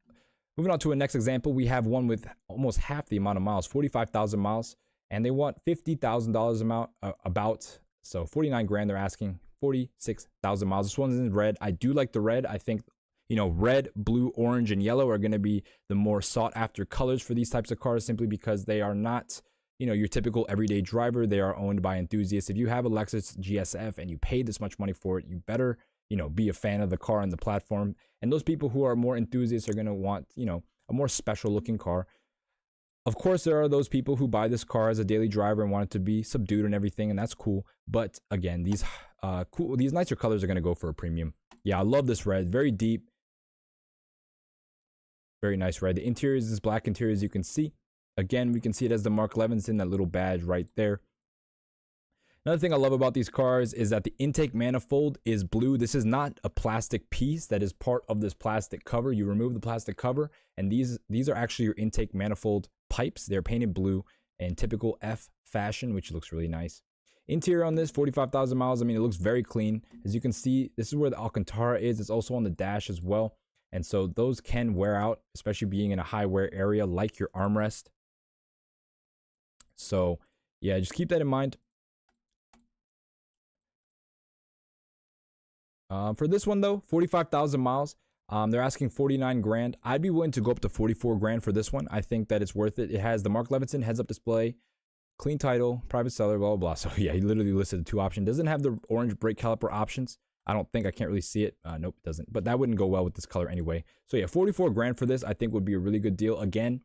Speaker 1: Moving on to a next example, we have one with almost half the amount of miles, 45,000 miles, and they want $50,000 amount about. So 49 grand they're asking, 46,000 miles. This one's in red. I do like the red. I think, you know, red, blue, orange, and yellow are going to be the more sought after colors for these types of cars, simply because they are not, you know, your typical everyday driver. They are owned by enthusiasts. If you have a Lexus GSF and you paid this much money for it, you better, you know, be a fan of the car and the platform. And those people who are more enthusiasts are going to want, you know, a more special looking car. Of course, there are those people who buy this car as a daily driver and want it to be subdued and everything, and that's cool. But again, these nicer colors are going to go for a premium. Yeah, I love this red. Very deep. Very nice red. The interior is this black interior, as you can see. Again, we can see it as the Mark Levinson, that little badge right there. Another thing I love about these cars is that the intake manifold is blue. This is not a plastic piece that is part of this plastic cover. You remove the plastic cover, and these are actually your intake manifold pipes. They're painted blue in typical F fashion, which looks really nice. Interior on this, 45,000 miles. I mean, it looks very clean. As you can see, this is where the Alcantara is. It's also on the dash as well. And so those can wear out, especially being in a high wear area like your armrest. So yeah, just keep that in mind. For this one though, 45,000 miles. They're asking 49 grand. I'd be willing to go up to 44 grand for this one. I think that it's worth it. It has the Mark Levinson heads-up display, clean title, private seller, blah, blah, blah. So yeah, he literally listed the two options. Doesn't have the orange brake caliper options. I don't think. I can't really see it. Nope, it doesn't. But that wouldn't go well with this color anyway. So yeah, 44 grand for this, I think would be a really good deal. Again,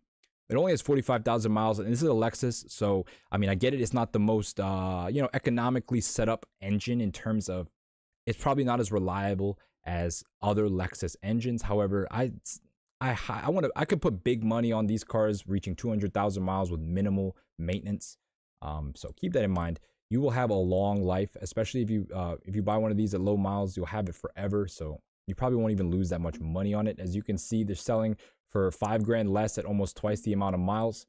Speaker 1: it only has 45,000 miles, and this is a Lexus. So, I mean, I get it. It's not the most, you know, economically set up engine in terms of, it's probably not as reliable as other Lexus engines. However, I could put big money on these cars reaching 200,000 miles with minimal maintenance. So keep that in mind. You will have a long life, especially if you buy one of these at low miles, you'll have it forever. So you probably won't even lose that much money on it. As you can see, they're selling for 5 grand less at almost twice the amount of miles.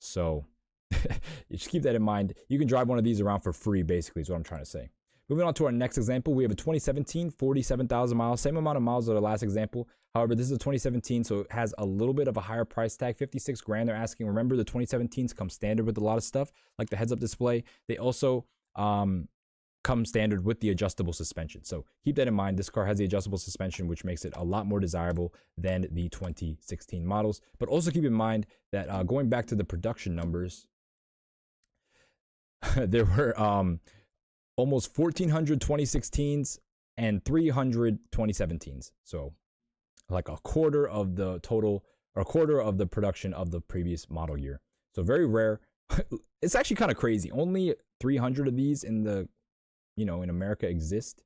Speaker 1: So you just keep that in mind. You can drive one of these around for free, basically, is what I'm trying to say. Moving on to our next example, we have a 2017, 47,000 miles, same amount of miles as our last example. However, this is a 2017, so it has a little bit of a higher price tag, 56 grand they're asking. Remember, the 2017s come standard with a lot of stuff, like the heads-up display. They also come standard with the adjustable suspension. So keep that in mind. This car has the adjustable suspension, which makes it a lot more desirable than the 2016 models. But also keep in mind that going back to the production numbers, there were almost 1,400 2016s and 300 2017s. So like a quarter of the total, or a quarter of the production of the previous model year. So very rare. It's actually kind of crazy. Only 300 of these in the, you know, in America exist,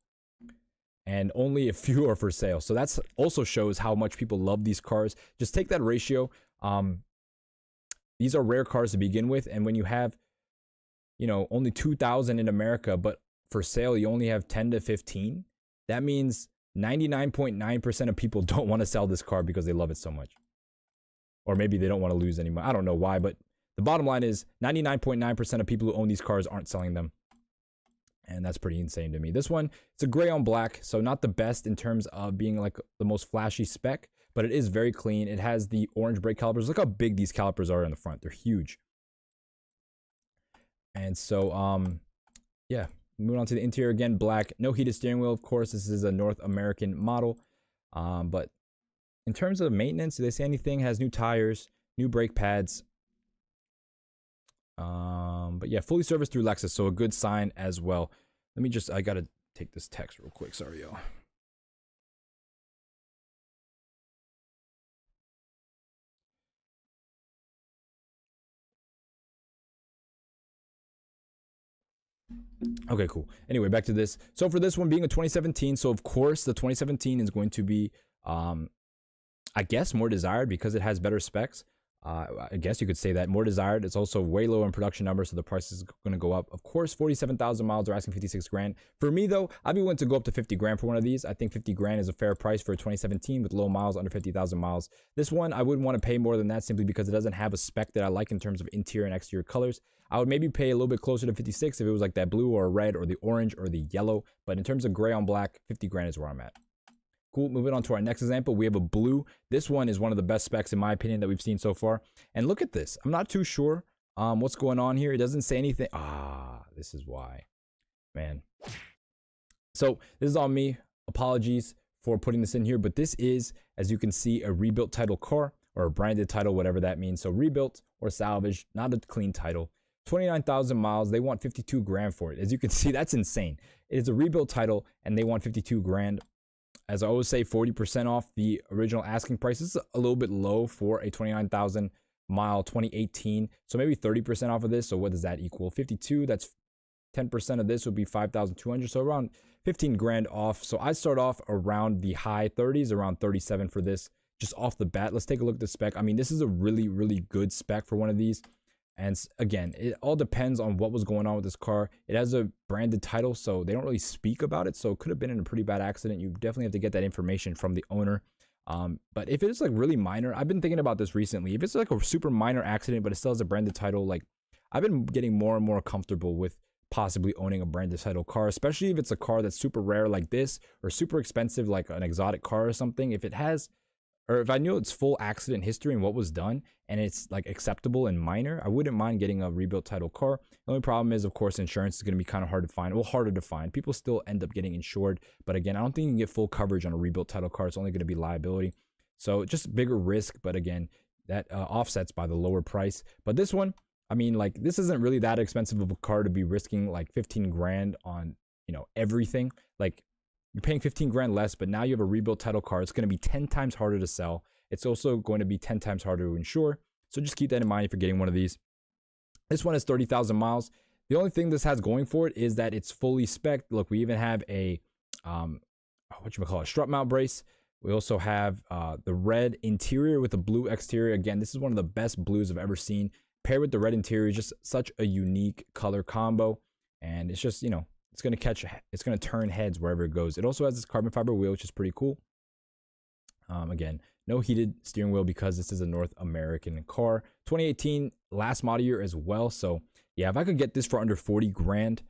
Speaker 1: and only a few are for sale. So that's also shows how much people love these cars. Just take that ratio. These are rare cars to begin with, and when you have, you know, only 2,000 in America, but for sale you only have 10 to 15. That means 99.9% of people don't want to sell this car because they love it so much. Or maybe they don't want to lose any money. I don't know why, but the bottom line is 99.9% of people who own these cars aren't selling them. And that's pretty insane to me. This one, it's a gray on black, so not the best in terms of being like the most flashy spec, but it is very clean. It has the orange brake calipers. Look how big these calipers are in the front. They're huge. And so, yeah, moving on to the interior again, black, no heated steering wheel. Of course, this is a North American model. But in terms of maintenance, do they say anything? It has new tires, new brake pads. But yeah, fully serviced through Lexus, so a good sign as well. Let me just, I gotta take this text real quick. Sorry, y'all. Okay, cool. Anyway, back to this. So for this one being a 2017, so of course the 2017 is going to be, I guess, more desired because it has better specs. I guess you could say that more desired. It's also way lower in production numbers, so the price is going to go up. Of course, 47,000 miles. They're asking 56 grand. For me, though, I'd be willing to go up to 50 grand for one of these. I think 50 grand is a fair price for a 2017 with low miles, under 50,000 miles. This one, I wouldn't want to pay more than that simply because it doesn't have a spec that I like in terms of interior and exterior colors. I would maybe pay a little bit closer to 56 if it was like that blue or red or the orange or the yellow. But in terms of gray on black, 50 grand is where I'm at. Cool. Moving on to our next example, we have a blue. This one is one of the best specs in my opinion that we've seen so far. And look at this. I'm not too sure what's going on here. It doesn't say anything. This is why, man. So this is on me. Apologies for putting this in here, but this is, as you can see, a rebuilt title car or a branded title, whatever that means. So rebuilt or salvaged, not a clean title. 29,000 miles. They want 52 grand for it. As you can see, that's insane. It is a rebuilt title and they want 52 grand. As I always say, 40% off the original asking price. This is a little bit low for a 29,000 mile 2018. So maybe 30% off of this. So what does that equal? 52. That's 10% of this would be 5,200. So around 15 grand off. So I start off around the high 30s, around 37 for this. Just off the bat, let's take a look at the spec. I mean, this is a really, really good spec for one of these. And again, it all depends on what was going on with this car. It has a branded title, so they don't really speak about it. So it could have been in a pretty bad accident. You definitely have to get that information from the owner. But if it's like really minor, I've been thinking about this recently. If it's like a super minor accident, but it still has a branded title, like I've been getting more and more comfortable with possibly owning a branded title car, especially if it's a car that's super rare like this or super expensive like an exotic car or something. If it has, or if I knew its full accident history and what was done and it's like acceptable and minor, I wouldn't mind getting a rebuilt title car. The only problem is, of course, insurance is going to be kind of hard to find. Well, harder to find. People still end up getting insured. But again, I don't think you can get full coverage on a rebuilt title car. It's only going to be liability. So just bigger risk. But again, that offsets by the lower price. But this one, I mean, like this isn't really that expensive of a car to be risking like 15 grand on, you know, everything. Like, you're paying 15 grand less, but now you have a rebuilt title car. It's going to be 10 times harder to sell. It's also going to be 10 times harder to insure. So just keep that in mind if you're getting one of these. This one is 30,000 miles. The only thing this has going for it is that it's fully spec'd. Look, we even have a, a strut mount brace. We also have the red interior with the blue exterior. Again, this is one of the best blues I've ever seen. Paired with the red interior, just such a unique color combo. And it's just, you know, it's going to turn heads wherever it goes. It also has this carbon fiber wheel, which is pretty cool. Again, no heated steering wheel because this is a North American car. 2018, last model year as well. So yeah, if I could get this for under 40 grand,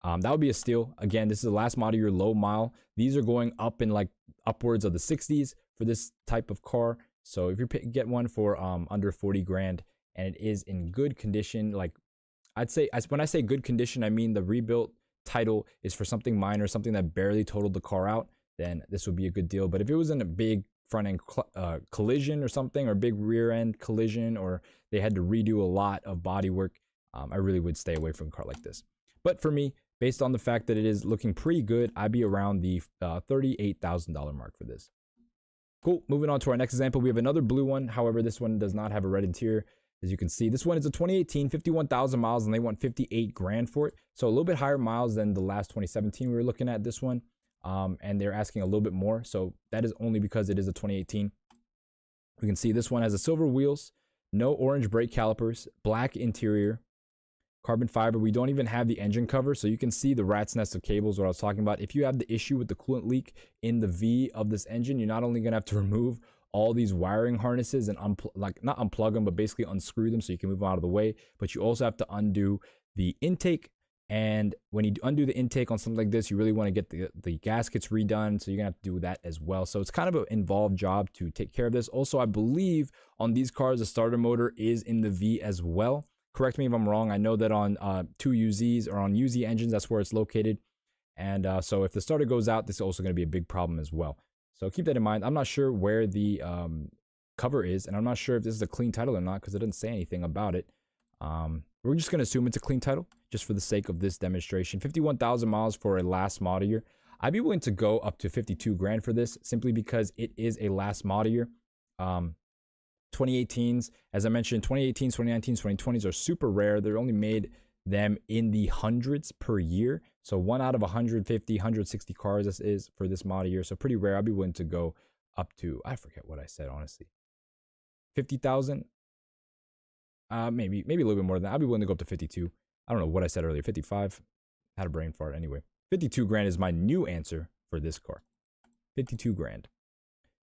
Speaker 1: that would be a steal. Again, this is the last model year, low mile. These are going up in like upwards of the 60s for this type of car. So if you get one for under 40 grand and it is in good condition, like I'd say, when I say good condition, I mean the rebuilt title is for something minor, something that barely totaled the car out, then this would be a good deal. But if it was in a big front end collision or something, or big rear end collision, or they had to redo a lot of body work, I really would stay away from a car like this. But for me, based on the fact that it is looking pretty good, I'd be around the $38,000 mark for this. Cool. Moving on to our next example, we have another blue one. However, this one does not have a red interior. As you can see, this one is a 2018, 51,000 miles, and they want 58 grand for it. So a little bit higher miles than the last 2017 we were looking at this one. And they're asking a little bit more. So that is only because it is a 2018. We can see this one has a silver wheels, no orange brake calipers, black interior, carbon fiber. We don't even have the engine cover. So you can see the rat's nest of cables, what I was talking about. If you have the issue with the coolant leak in the V of this engine, you're not only going to have to remove all these wiring harnesses and not unplug them, but basically unscrew them so you can move them out of the way. But you also have to undo the intake. And when you undo the intake on something like this, you really want to get the gaskets redone. So you're gonna have to do that as well. So it's kind of an involved job to take care of this. Also, I believe on these cars, the starter motor is in the V as well. Correct me if I'm wrong. I know that on 2UZs or on UZ engines, that's where it's located. And so if the starter goes out, this is also going to be a big problem as well. So keep that in mind. I'm not sure where the cover is, and I'm not sure if this is a clean title or not because it doesn't say anything about it. We're just going to assume it's a clean title just for the sake of this demonstration. 51,000 miles for a last model year. I'd be willing to go up to 52 grand for this simply because it is a last model year. 2018s, as I mentioned, 2018s, 2019s, 2020s are super rare. They're only made them in the hundreds per year. So 1 out of 150, 160 cars this is for this model year. So pretty rare. I'd be willing to go up to, I forget what I said, honestly. 50,000. Maybe a little bit more than that. I'd be willing to go up to 52. I don't know what I said earlier. 55. Had a brain fart anyway. 52 grand is my new answer for this car. 52 grand.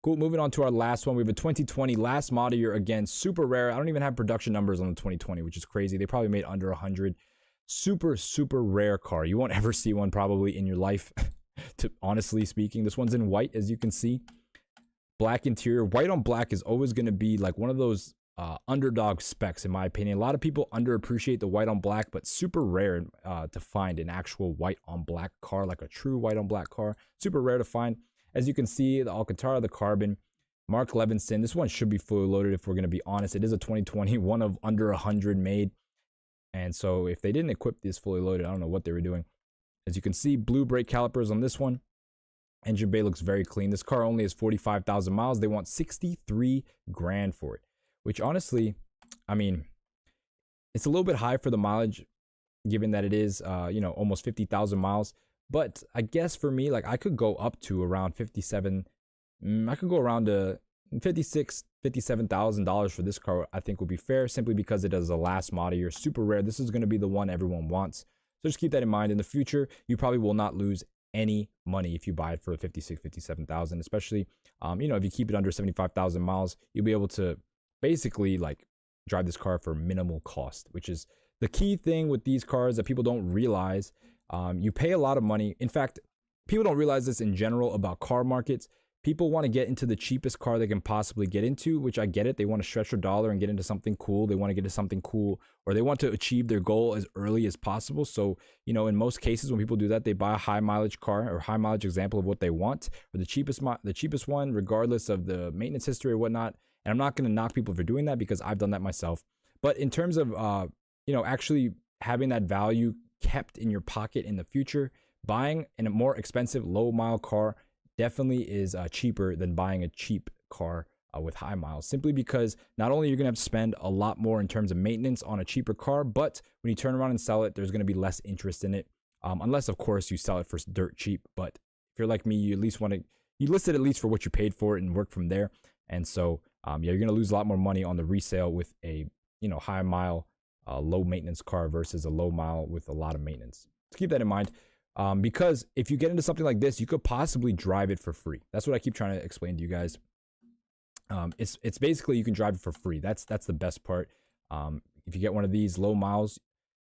Speaker 1: Cool. Moving on to our last one. We have a 2020 last model year. Again, super rare. I don't even have production numbers on the 2020, which is crazy. They probably made under 100. Super, super rare car. You won't ever see one probably in your life, to honestly speaking. This one's in white, as you can see. Black interior. White on black is always going to be like one of those underdog specs, in my opinion. A lot of people underappreciate the white on black, but super rare to find an actual white on black car, like a true white on black car. Super rare to find. As you can see, the Alcantara, the carbon, Mark Levinson. This one should be fully loaded if we're going to be honest. It is a 2020, one of under 100 made. And so if they didn't equip this fully loaded, I don't know what they were doing. As you can see, blue brake calipers on this one. Engine bay looks very clean. This car only has 45,000 miles. They want 63 grand for it, which honestly, I mean, it's a little bit high for the mileage, given that it is, almost 50,000 miles. But I guess for me, like I could go up to around 57. I could go around to $57,000 for this car. I think would be fair, simply because it is a last model year, super rare. This is going to be the one everyone wants. So just keep that in mind. In the future, you probably will not lose any money if you buy it for 56, 57,000. Especially, if you keep it under 75,000 miles, you'll be able to basically like drive this car for minimal cost, which is the key thing with these cars that people don't realize. You pay a lot of money. In fact, people don't realize this in general about car markets. People want to get into the cheapest car they can possibly get into, which I get it. They want to stretch their dollar and get into something cool. They want to get into something cool, or they want to achieve their goal as early as possible. So, in most cases, when people do that, they buy a high mileage car or high mileage example of what they want, or the cheapest one, regardless of the maintenance history or whatnot. And I'm not going to knock people for doing that, because I've done that myself. But in terms of, actually having that value kept in your pocket in the future, buying a more expensive low mile car definitely is cheaper than buying a cheap car with high miles, simply because not only you're going to have to spend a lot more in terms of maintenance on a cheaper car, but when you turn around and sell it, there's going to be less interest in it, unless of course you sell it for dirt cheap. But if you're like me, you at least you list it at least for what you paid for it and work from there. And so you're going to lose a lot more money on the resale with a high mile low maintenance car versus a low mile with a lot of maintenance. So keep that in mind, because if you get into something like this, you could possibly drive it for free. That's what I keep trying to explain to you guys. It's basically you can drive it for free. That's the best part. If you get one of these low miles,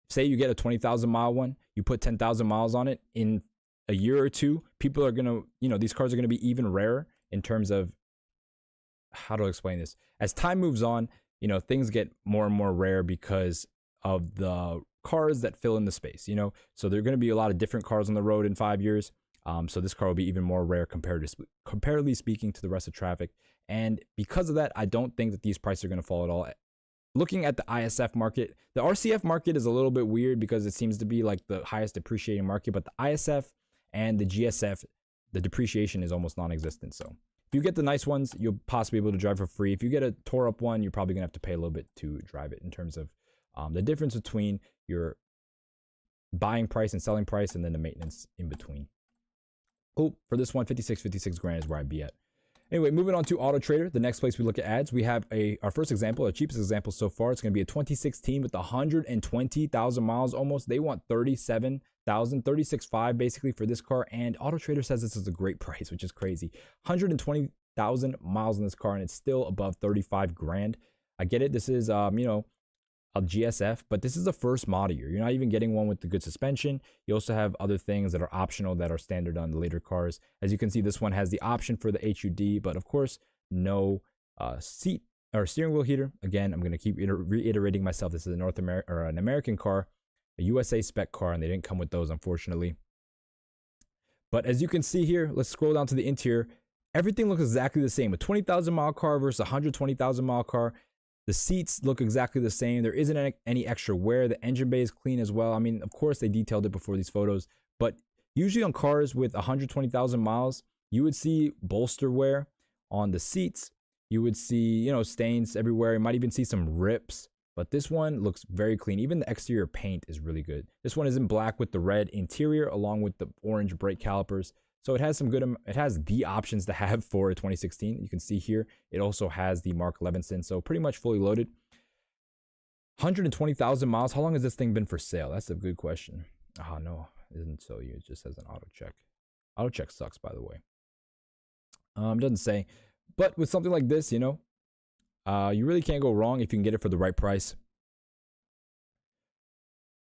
Speaker 1: say you get a 20,000 mile one, you put 10,000 miles on it, in a year or two, people are gonna, these cars are gonna be even rarer in terms of, how to explain this? As time moves on, things get more and more rare because of the cars that fill in the space, so there are going to be a lot of different cars on the road in 5 years. So this car will be even more rare comparatively speaking to the rest of traffic. And because of that, I don't think that these prices are going to fall at all. Looking at the ISF market, the RCF market is a little bit weird because it seems to be like the highest depreciating market, but the ISF and the GSF, the depreciation is almost non-existent. So if you get the nice ones, you'll possibly be able to drive for free. If you get a tore up one, you're probably gonna have to pay a little bit to drive it, in terms of the difference between your buying price and selling price, and then the maintenance in between. Cool. For this one, 56 grand is where I'd be at. Anyway, moving on to Auto Trader, the next place we look at ads, we have our first example, our cheapest example so far. It's going to be a 2016 with 120,000 miles almost. They want 37,000, 36.5 basically for this car, and Auto Trader says this is a great price, which is crazy. 120,000 miles in this car, and it's still above 35 grand. I get it. This is, a GSF, but this is the first model year. You're not even getting one with the good suspension. You also have other things that are optional that are standard on the later cars. As you can see, this one has the option for the HUD, but of course, no seat or steering wheel heater. Again, I'm going to keep reiterating myself. This is a an American car, a USA spec car, and they didn't come with those, unfortunately. But as you can see here, let's scroll down to the interior. Everything looks exactly the same. A 20,000 mile car versus a 120,000 mile car. The seats look exactly the same. There isn't any extra wear. The engine bay is clean as well. I mean, of course, they detailed it before these photos, but usually on cars with 120,000 miles, you would see bolster wear on the seats. You would see, stains everywhere. You might even see some rips, but this one looks very clean. Even the exterior paint is really good. This one is in black with the red interior along with the orange brake calipers. So it has it has the options to have for a 2016. You can see here, it also has the Mark Levinson. So pretty much fully loaded. 120,000 miles. How long has this thing been for sale? That's a good question. Oh, no, it doesn't tell you. It just says an auto check. Auto check sucks, by the way. Doesn't say. But with something like this, you know, you really can't go wrong if you can get it for the right price.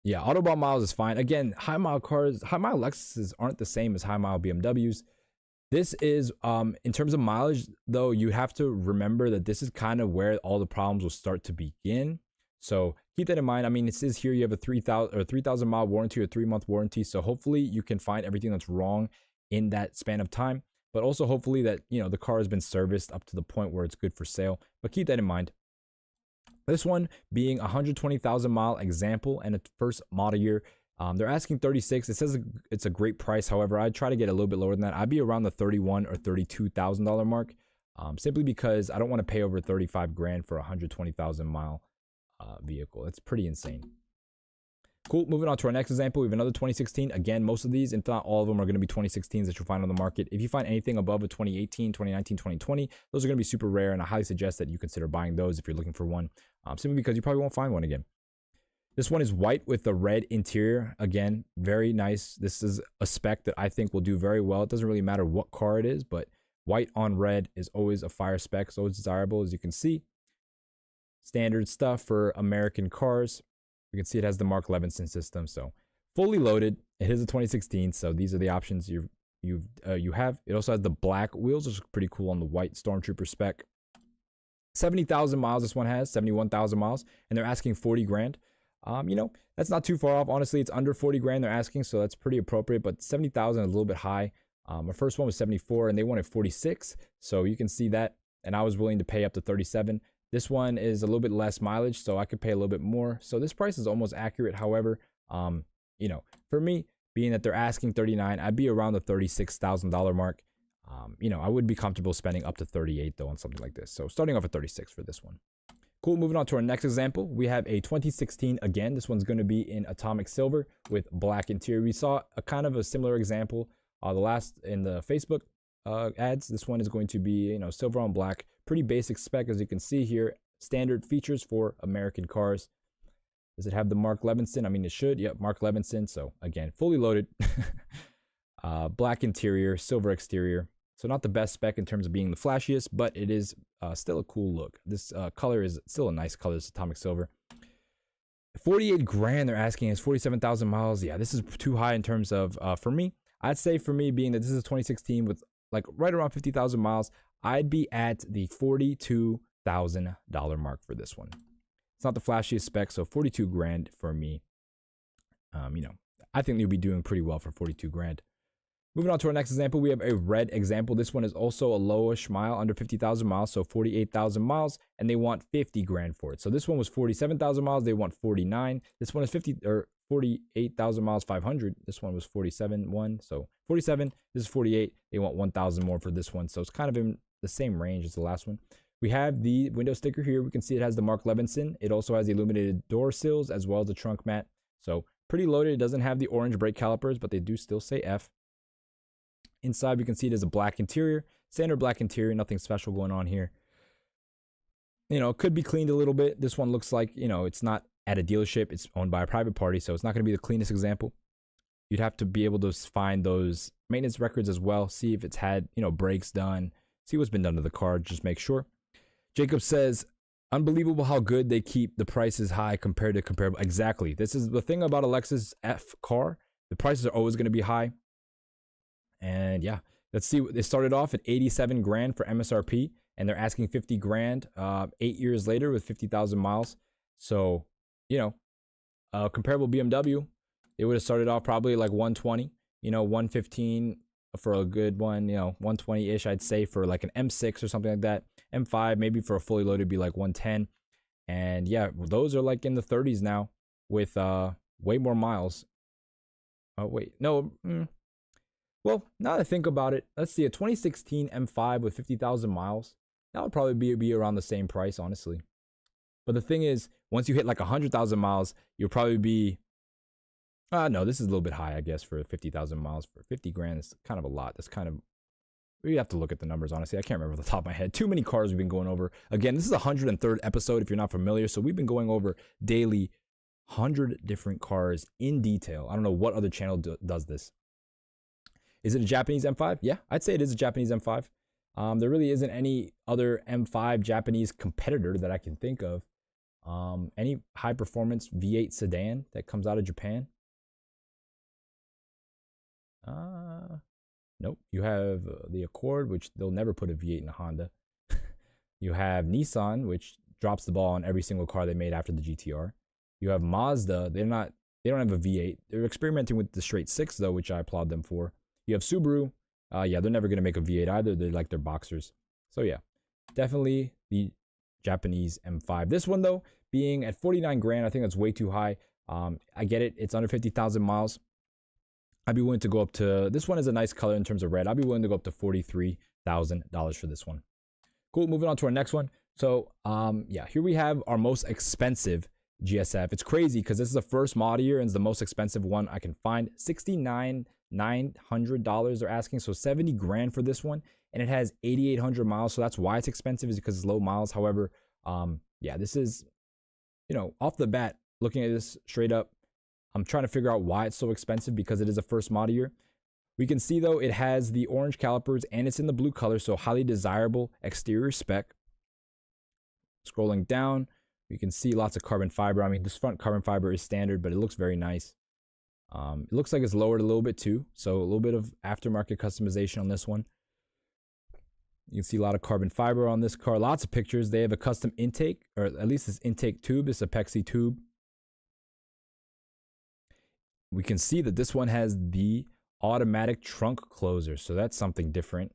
Speaker 1: Yeah, Autobahn miles is fine. Again, high mile Lexuses aren't the same as high mile BMWs. This is, in terms of mileage, though, you have to remember that this is kind of where all the problems will start to begin. So keep that in mind. I mean, it says here you have a 3,000 mile warranty or 3-month warranty. So hopefully you can find everything that's wrong in that span of time. But also hopefully that, you know, the car has been serviced up to the point where it's good for sale. But keep that in mind. This one being 120,000 mile example and a first model year. They're asking 36. It says it's a great price. However, I'd try to get a little bit lower than that. I'd be around the 31 or $32,000 mark, simply because I don't want to pay over 35 grand for a 120,000 mile vehicle. It's pretty insane. Cool. Moving on to our next example, we have another 2016. Again, most of these, if not all of them, are going to be 2016s that you'll find on the market. If you find anything above a 2018, 2019, 2020, those are going to be super rare, and I highly suggest that you consider buying those if you're looking for one, simply because you probably won't find one again. This one is white with the red interior. Again, very nice. This is a spec that I think will do very well. It doesn't really matter what car it is, but white on red is always a fire spec. It's always desirable, as you can see. Standard stuff for American cars. You can see it has the Mark Levinson system. So fully loaded. It is a 2016. So these are the options you have. It also has the black wheels, which is pretty cool on the white Stormtrooper spec. 70,000 miles this one has, 71,000 miles, and they're asking 40 grand. You know, that's not too far off. Honestly, it's under 40 grand they're asking, so that's pretty appropriate, but 70,000 is a little bit high. Our first one was 74 and they wanted 46. So you can see that. And I was willing to pay up to 37. This one is a little bit less mileage, so I could pay a little bit more. So this price is almost accurate. However, you know, for me, being that they're asking 39, I'd be around the $36,000 mark. You know, I would be comfortable spending up to 38 though on something like this. So starting off at 36 for this one. Cool. Moving on to our next example, we have a 2016 again. This one's going to be in atomic silver with black interior. We saw a kind of a similar example the last in the Facebook ads. This one is going to be, you know, silver on black. Pretty basic spec, as you can see here. Standard features for American cars. Does it have the Mark Levinson? I mean, it should. Yep, Mark Levinson. So again, fully loaded. Black interior, silver exterior. So not the best spec in terms of being the flashiest, but it is still a cool look. This color is still a nice color. It's atomic silver. 48 grand they're asking is 47,000 miles. Yeah, this is too high in terms of, for me, I'd say for me, being that this is 2016 with like right around 50,000 miles, I'd be at the $42,000 mark for this one. It's not the flashiest spec, so 42 grand for me. You know, I think you'll be doing pretty well for 42 grand. Moving on to our next example, we have a red example. This one is also a lowish mile, under 50,000 miles, so 48,000 miles, and they want 50 grand for it. So this one was 47,000 miles, they want 49. This one is 48,000 miles, 500. This one was 47, so 47. This is 48. They want 1,000 more for this one, so it's kind of in the same range as the last one. We have the window sticker here. We can see it has the Mark Levinson. It also has the illuminated door sills as well as the trunk mat. So pretty loaded. It doesn't have the orange brake calipers, but they do still say F. Inside, we can see it as a black interior, standard black interior, nothing special going on here. You know, it could be cleaned a little bit. This one looks like, you know, it's not at a dealership. It's owned by a private party, so it's not going to be the cleanest example. You'd have to be able to find those maintenance records as well, see if it's had, you know, brakes done, see what's been done to the car, just make sure. Jacob says, unbelievable how good they keep the prices high compared to comparable. Exactly. This is the thing about a Lexus F car. The prices are always going to be high. And yeah, let's see. They started off at 87 grand for MSRP, and they're asking 50 grand 8 years later with 50,000 miles. So, you know, comparable BMW, it would have started off probably like 120, you know, 115 for a good one, you know, 120-ish, I'd say, for like an M6 or something like that. M5, maybe for a fully loaded, be like 110. And yeah, those are like in the 30s now with way more miles. Oh, wait, no. Well, now that I think about it, let's see, a 2016 M5 with 50,000 miles, that would probably be around the same price, honestly. But the thing is, once you hit like 100,000 miles, you'll probably be, no, this is a little bit high, I guess, for 50,000 miles. For 50 grand, it's kind of a lot. That's kind of We have to look at the numbers, honestly. I can't remember off the top of my head. Too many cars we've been going over. Again, this is the 103rd episode if you're not familiar. So we've been going over daily 100 different cars in detail. I don't know what other channel does this. Is it a Japanese M5? Yeah, I'd say it is a Japanese M5. There really isn't any other M5 Japanese competitor that I can think of. Any high performance V8 sedan that comes out of Japan? Nope. You have the Accord, which they'll never put a V8 in a Honda. You have Nissan, which drops the ball on every single car they made after the GTR. You have Mazda. They don't have a V8. They're experimenting with the straight 6 though, which I applaud them for. You have Subaru. Yeah, they're never gonna make a V8 either. They're like their Boxers. So yeah, definitely the Japanese M5. This one though, being at 49 grand, I think that's way too high. I get it. It's under 50,000 miles. I'd be willing to go up to, this one is a nice color in terms of red. I'd be willing to go up to $43,000 for this one. Cool, moving on to our next one. So, yeah, here we have our most expensive GSF. It's crazy because this is the first model year and it's the most expensive one I can find. $69,900 they're asking, so 70 grand for this one. And it has 8,800 miles, so that's why it's expensive, is because it's low miles. However, yeah, this is, you know, off the bat, looking at this straight up, I'm trying to figure out why it's so expensive because it is a first model year. We can see though it has the orange calipers and it's in the blue color, so highly desirable exterior spec. Scrolling down, we can see lots of carbon fiber. I mean, this front carbon fiber is standard, but it looks very nice. It looks like it's lowered a little bit too, so a little bit of aftermarket customization on this one. You can see a lot of carbon fiber on this car, lots of pictures. They have a custom intake, or at least this intake tube, this Apexi tube. We can see that this one has the automatic trunk closer, so that's something different.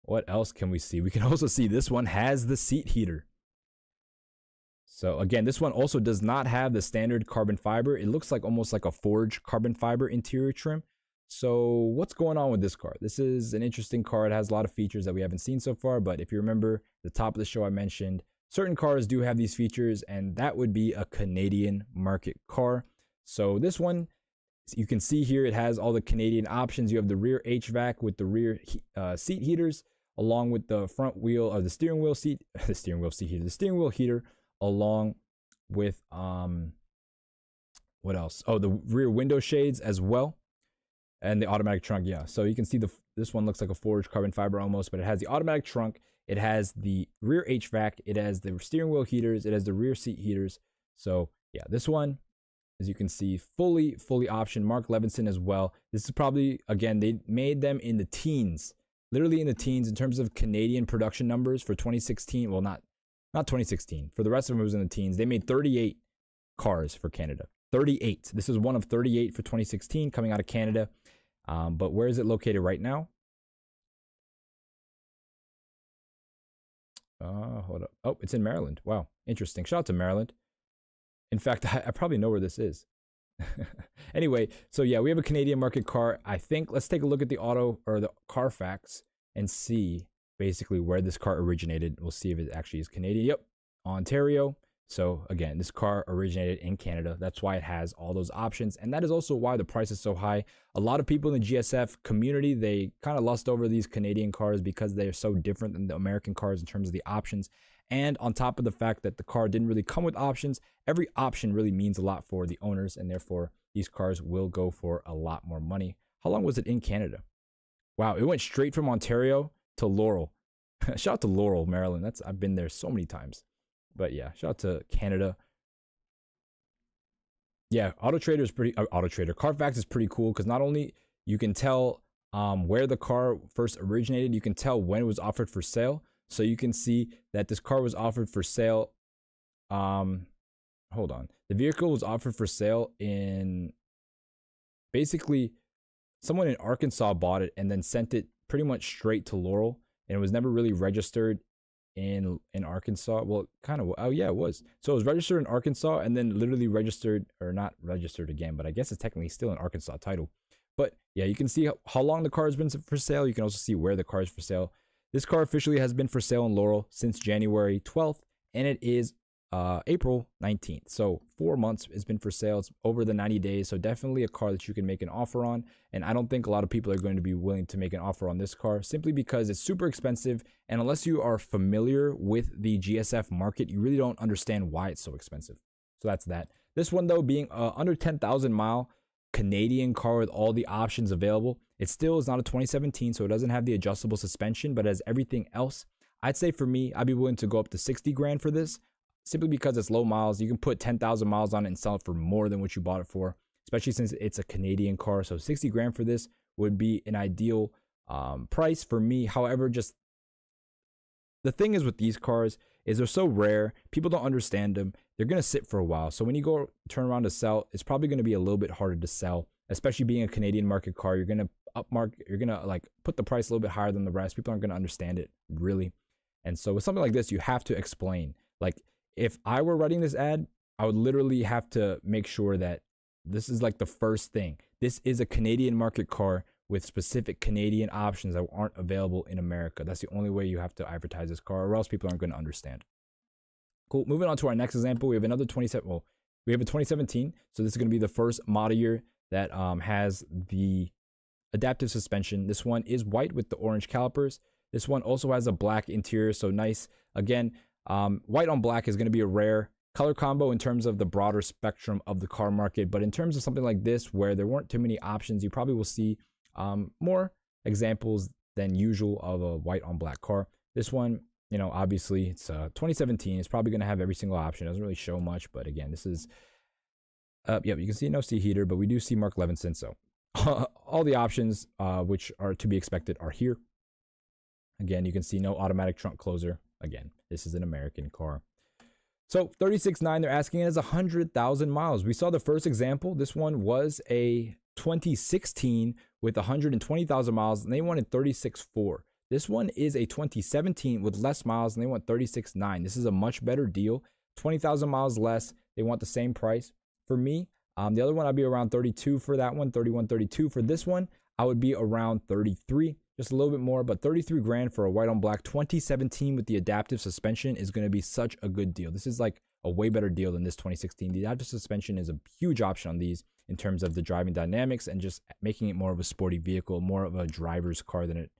Speaker 1: What else can we see? We can also see this one has the seat heater. So again, this one also does not have the standard carbon fiber. It looks like almost like a forged carbon fiber interior trim. So what's going on with this car? This is an interesting car. It has a lot of features that we haven't seen so far, but if you remember the top of the show I mentioned, certain cars do have these features, and that would be a Canadian market car. So this one, you can see here, it has all the Canadian options. You have the rear HVAC with the rear seat heaters, along with the front wheel, or the steering wheel seat, the steering wheel heater, along with, what else? Oh, the rear window shades as well. And the automatic trunk, yeah. So you can see this one looks like a forged carbon fiber almost, but it has the automatic trunk. It has the rear HVAC. It has the steering wheel heaters. It has the rear seat heaters. So yeah, this one, as you can see, fully optioned. Mark Levinson as well. This is probably, again, they made them in the teens, literally in the teens in terms of Canadian production numbers for 2016. Well, not 2016. For the rest of them, it was in the teens. They made 38 cars for Canada. 38. This is one of 38 for 2016 coming out of Canada. But where is it located right now? Hold up. Oh, it's in Maryland. Wow, interesting. Shout out to Maryland. In fact, I probably know where this is. Anyway, so yeah, we have a Canadian market car. I think let's take a look at the auto or the Carfax and see basically where this car originated. We'll see if it actually is Canadian. Yep, Ontario. So again, this car originated in Canada. That's why it has all those options. And that is also why the price is so high. A lot of people in the GSF community, they kind of lust over these Canadian cars because they're so different than the American cars in terms of the options. And on top of the fact that the car didn't really come with options, every option really means a lot for the owners. And therefore, these cars will go for a lot more money. How long was it in Canada? Wow, it went straight from Ontario to Laurel. Shout out to Laurel, Maryland. I've been there so many times. But yeah, shout out to Canada. Yeah, Carfax is pretty cool because not only you can tell where the car first originated, you can tell when it was offered for sale. So you can see that this car was offered for sale. Hold on. The vehicle was offered for sale in, basically, someone in Arkansas bought it and then sent it pretty much straight to Laurel, and it was never really registered in Arkansas. Well, kind of. Oh yeah, it was. So it was registered in Arkansas and then literally registered, or not registered again, but I guess it's technically still an Arkansas title. But yeah, you can see how long the car has been for sale. You can also see where the car is for sale. This car officially has been for sale in Laurel since January 12th, and it is April 19th. So 4 months it's been for sale. It's over the 90 days. So definitely a car that you can make an offer on. And I don't think a lot of people are going to be willing to make an offer on this car simply because it's super expensive. And unless you are familiar with the GSF market, you really don't understand why it's so expensive. So that's that. This one though, being under 10,000 mile Canadian car with all the options available, it still is not a 2017, so it doesn't have the adjustable suspension, but as everything else, I'd say for me, I'd be willing to go up to 60 grand for this, simply because it's low miles. You can put 10,000 miles on it and sell it for more than what you bought it for, especially since it's a Canadian car. So 60 grand for this would be an ideal price for me. However, just the thing is with these cars is they're so rare. People don't understand them. They're going to sit for a while. So when you go turn around to sell, it's probably going to be a little bit harder to sell, especially being a Canadian market car. You're going to you're going to like put the price a little bit higher than the rest. People aren't going to understand it really. And so with something like this, you have to explain. Like if I were writing this ad, I would literally have to make sure that this is like the first thing. This is a Canadian market car with specific Canadian options that aren't available in America. That's the only way you have to advertise this car, or else people aren't going to understand. Cool. Moving on to our next example, we have another 27. Well, we have a 2017. So this is going to be the first model year that has the adaptive suspension. This one is white with the orange calipers. This one also has a black interior, so nice. Again, white on black is going to be a rare color combo in terms of the broader spectrum of the car market. But in terms of something like this, where there weren't too many options, you probably will see more examples than usual of a white on black car. This one, you know, obviously it's 2017. It's probably going to have every single option. It doesn't really show much, but again, this is, yep, you can see no seat heater, but we do see Mark Levinson. So all the options which are to be expected are here. Again, you can see no automatic trunk closer. Again, this is an American car. So 36.9, they're asking it as 100,000 miles. We saw the first example. This one was a 2016 with 120,000 miles, and they wanted 36.4. This one is a 2017 with less miles, and they want 36.9. This is a much better deal. 20,000 miles less. They want the same price. For me, the other one, I'd be around 32 for that one, 31, 32. For this one, I would be around 33, just a little bit more, but 33 grand for a white on black 2017 with the adaptive suspension is going to be such a good deal. This is like a way better deal than this 2016. The adaptive suspension is a huge option on these in terms of the driving dynamics and just making it more of a sporty vehicle, more of a driver's car than it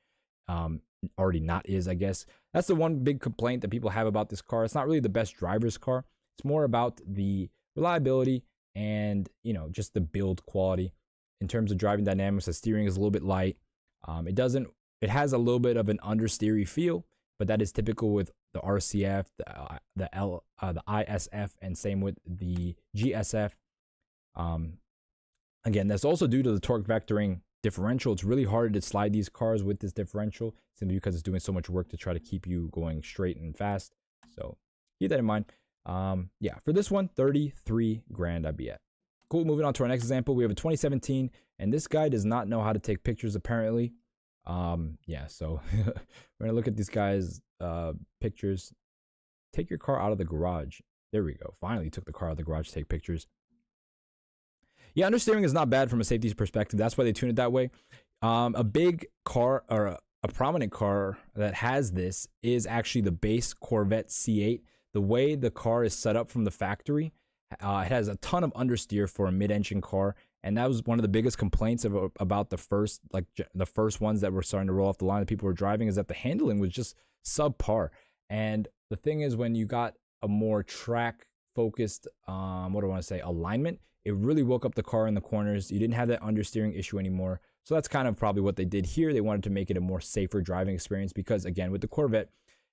Speaker 1: already not is, I guess. That's the one big complaint that people have about this car. It's not really the best driver's car. It's more about the reliability and, you know, just the build quality. In terms of driving dynamics, the steering is a little bit light. It has a little bit of an understeery feel, but that is typical with the RCF, the ISF, and same with the GSF. Again, that's also due to the torque vectoring differential. It's really hard to slide these cars with this differential simply because it's doing so much work to try to keep you going straight and fast. So keep that in mind. Yeah, for this one, 33 grand I'd be at. Cool. Moving on to our next example, we have a 2017, and this guy does not know how to take pictures apparently. Yeah, so we're gonna look at these guys' pictures. Take your car out of the garage. There we go. Finally took the car out of the garage to take pictures. Yeah, understeering is not bad from a safety perspective. That's why they tune it that way. A big car, or a prominent car that has this, is actually the base Corvette C8. The way the car is set up from the factory, it has a ton of understeer for a mid-engine car, and that was one of the biggest complaints about the first ones that were starting to roll off the line that people were driving, is that the handling was just subpar. And the thing is, when you got a more track focused, what do I want to say, alignment, it really woke up the car in the corners. You didn't have that understeering issue anymore. So that's kind of probably what they did here. They wanted to make it a more safer driving experience because, again, with the Corvette,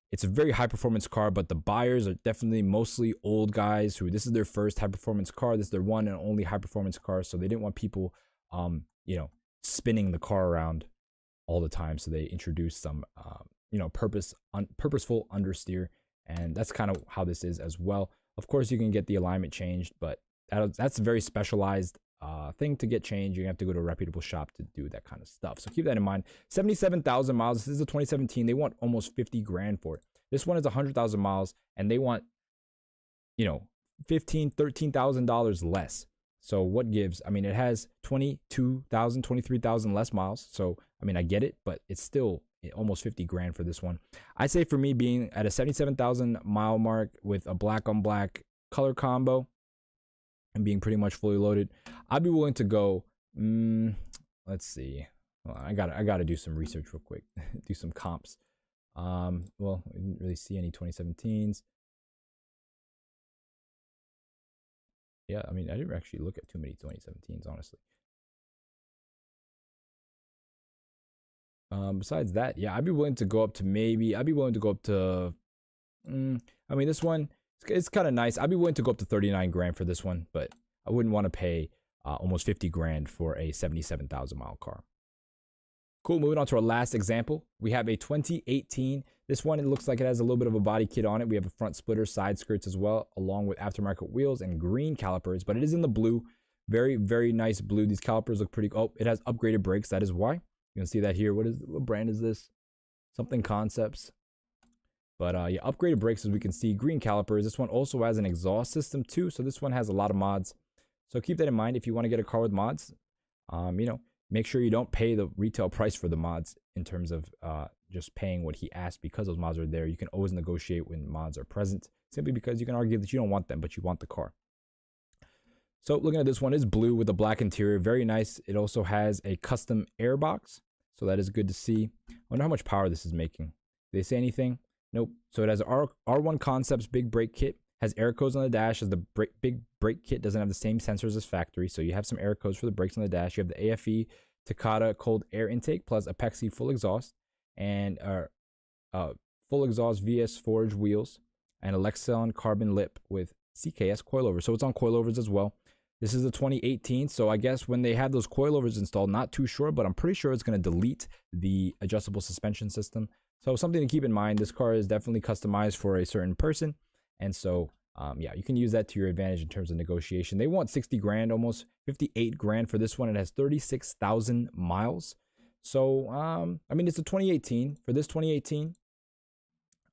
Speaker 1: it's a very high performance car, but the buyers are definitely mostly old guys who this is their first high performance car. This is their one and only high performance car. So they didn't want people, you know, spinning the car around all the time. So they introduced some, you know, purposeful understeer. And that's kind of how this is as well. Of course, you can get the alignment changed, but that's a very specialized thing to get changed. You have to go to a reputable shop to do that kind of stuff. So keep that in mind. 77,000 miles. This is a 2017. They want almost 50 grand for it. This one is 100,000 miles, and they want, you know, $15,000, $13,000 less. So what gives? I mean, it has 22,000, 23,000 less miles. So, I mean, I get it, but it's still almost 50 grand for this one. I say for me, being at a 77,000 mile mark with a black on black color combo and being pretty much fully loaded, I'd be willing to go. Let's see. Well, I gotta do some research real quick. Do some comps. Well, I didn't really see any 2017s. Yeah, I mean, I didn't actually look at too many 2017s, honestly. Besides that, yeah, I'd be willing to go up to I mean, this one, it's kind of nice. I'd be willing to go up to 39 grand for this one, but I wouldn't want to pay almost 50 grand for a 77,000 mile car. Cool, moving on to our last example. We have a 2018. This one, it looks like it has a little bit of a body kit on it. We have a front splitter, side skirts as well, along with aftermarket wheels and green calipers, but it is in the blue. Very, very nice blue. These calipers look pretty, oh, it has upgraded brakes. That is why. You can see that here. What brand is this? Something Concepts. But yeah, upgraded brakes, as we can see. Green calipers. This one also has an exhaust system too, so this one has a lot of mods. So keep that in mind if you want to get a car with mods. Make sure you don't pay the retail price for the mods in terms of just paying what he asked because those mods are there. You can always negotiate when mods are present, simply because you can argue that you don't want them, but you want the car. So looking at this one, is blue with a black interior. Very nice. It also has a custom air box, so that is good to see. I wonder how much power this is making. Did they say anything? Nope. So it has R1 Concepts big brake kit. Has air codes on the dash, as the big brake kit doesn't have the same sensors as factory. So you have some air codes for the brakes on the dash. You have the AFE Takata cold air intake plus Apexi full exhaust and full exhaust VS Forge wheels and a Lexus carbon lip with CKS coilovers. So it's on coilovers as well. This is a 2018. So I guess when they have those coilovers installed, not too sure, but I'm pretty sure it's going to delete the adjustable suspension system. So something to keep in mind. This car is definitely customized for a certain person. And so, yeah, you can use that to your advantage in terms of negotiation. They want 60 grand, almost 58 grand for this one. It has 36,000 miles. So, I mean, it's a 2018. For this 2018,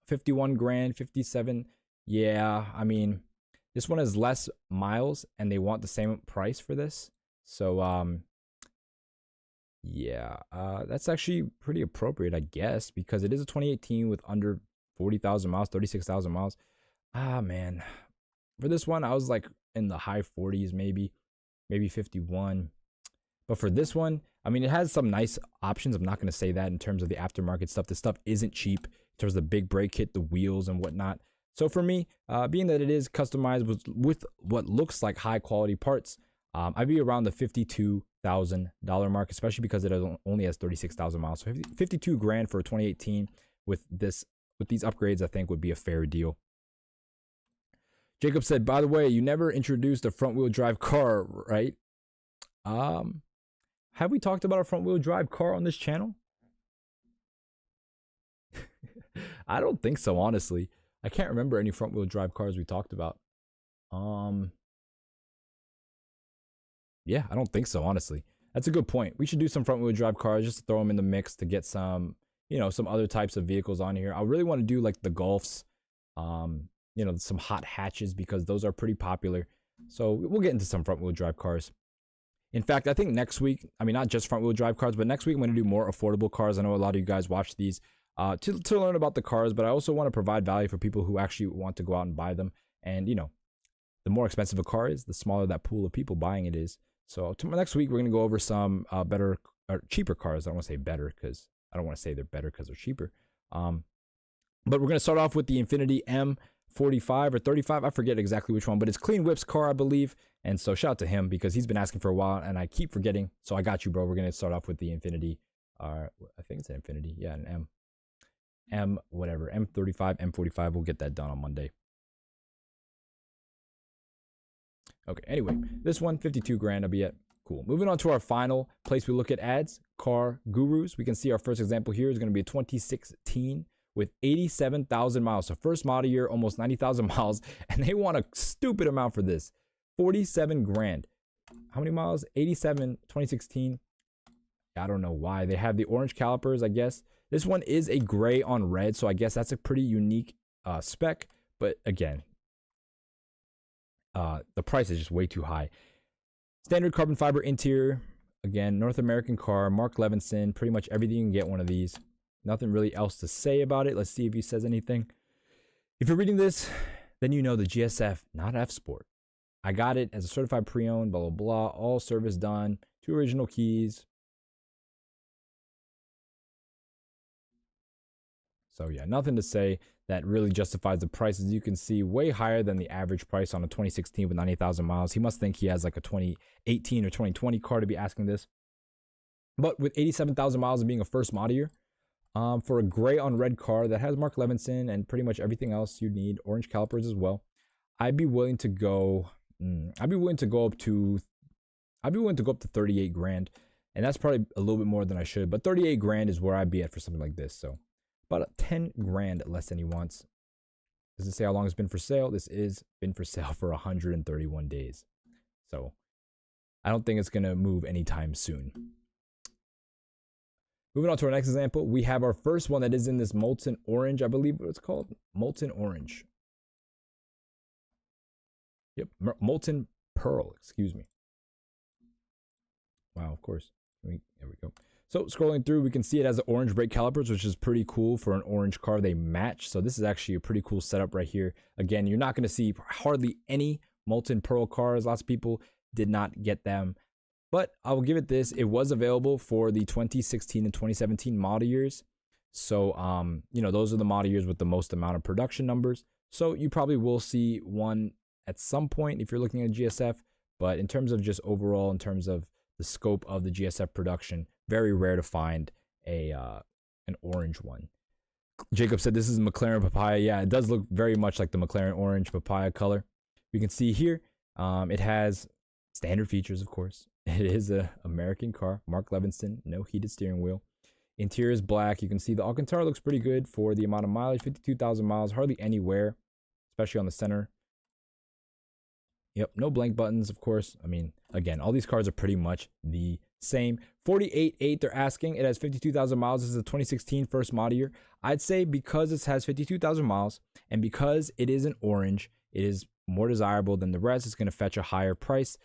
Speaker 1: 51 grand, 57. Yeah, I mean, this one has less miles and they want the same price for this. So, yeah, that's actually pretty appropriate, I guess, because it is a 2018 with under 40,000 miles, 36,000 miles. Ah, man. For this one, I was like in the high 40s, maybe 51. But for this one, I mean, it has some nice options. I'm not going to say that in terms of the aftermarket stuff. This stuff isn't cheap in terms of the big brake kit, the wheels, and whatnot. So for me, being that it is customized with what looks like high quality parts, I'd be around the $52,000 mark, especially because it only has 36,000 miles. So 52 grand for a 2018 with these upgrades, I think would be a fair deal. Jacob said, by the way, you never introduced a front wheel drive car, right? Have we talked about a front wheel drive car on this channel? I don't think so, honestly. I can't remember any front wheel drive cars we talked about. Yeah, I don't think so, honestly. That's a good point. We should do some front wheel drive cars just to throw them in the mix to get some, some other types of vehicles on here. I really want to do like the Golfs, some hot hatches, because those are pretty popular. So we'll get into some front wheel drive cars. In fact, I think next week, I mean, not just front wheel drive cars, but next week I'm going to do more affordable cars. I know a lot of you guys watch these to learn about the cars, but I also want to provide value for people who actually want to go out and buy them. And, the more expensive a car is, the smaller that pool of people buying it is. So next week, we're going to go over some better or cheaper cars. I don't want to say better because I don't want to say they're better because they're cheaper. But we're going to start off with the Infiniti M45 or 35. I forget exactly which one, but it's Clean Whip's car, I believe. And so shout out to him because he's been asking for a while and I keep forgetting. So I got you, bro. We're going to start off with the Infiniti. I think it's an Infiniti. Yeah, an whatever. M35, M45. We'll get that done on Monday. Okay, anyway, this one, 52 grand, I'll be at. Cool. Moving on to our final place we look at ads, Car Gurus. We can see our first example here is going to be a 2016 with 87,000 miles. So first model year, almost 90,000 miles. And they want a stupid amount for this. 47 grand. How many miles? 87, 2016. I don't know why. They have the orange calipers, I guess. This one is a gray on red. So I guess that's a pretty unique spec. But again, the price is just way too high. Standard carbon fiber interior. Again, North American car. Mark Levinson. Pretty much everything you can get one of these. Nothing really else to say about it. Let's see if he says anything. If you're reading this, then you know the GSF, not F Sport. I got it as a certified pre-owned, blah, blah, blah. All service done. 2 original keys. So yeah, nothing to say that really justifies the price. As you can see, way higher than the average price on a 2016 with 90,000 miles. He must think he has like a 2018 or 2020 car to be asking this. But with 87,000 miles and being a first model year, for a gray on red car that has Mark Levinson and pretty much everything else you need, orange calipers as well, I'd be willing to go up to 38 grand. And that's probably a little bit more than I should, but 38 grand is where I'd be at for something like this. So about 10 grand less than he wants. Does it say how long it's been for sale? This is been for sale for 131 days. So I don't think it's going to move anytime soon. Moving on to our next example, we have our first one that is in this molten orange, I believe what it's called. Molten orange. Yep, molten pearl, excuse me. Wow, of course. There we go. So scrolling through, we can see it has the orange brake calipers, which is pretty cool for an orange car. They match. So this is actually a pretty cool setup right here. Again, you're not going to see hardly any molten pearl cars. Lots of people did not get them. But I will give it this. It was available for the 2016 and 2017 model years. So, you know, those are the model years with the most amount of production numbers. So you probably will see one at some point if you're looking at GSF. But in terms of just overall, in terms of the scope of the GSF production, very rare to find an orange one. Jacob said this is McLaren papaya. Yeah, it does look very much like the McLaren orange papaya color. We can see here, it has standard features, of course. It is an American car, Mark Levinson, no heated steering wheel. Interior is black. You can see the Alcantara looks pretty good for the amount of mileage, 52,000 miles, hardly any wear, especially on the center. Yep, no blank buttons, of course. I mean, again, all these cars are pretty much the same. 48.8 they're asking. It has 52,000 miles. This is a 2016 first model year. I'd say because it has 52,000 miles and because it is an orange, it is more desirable than the rest. It's going to fetch a higher price.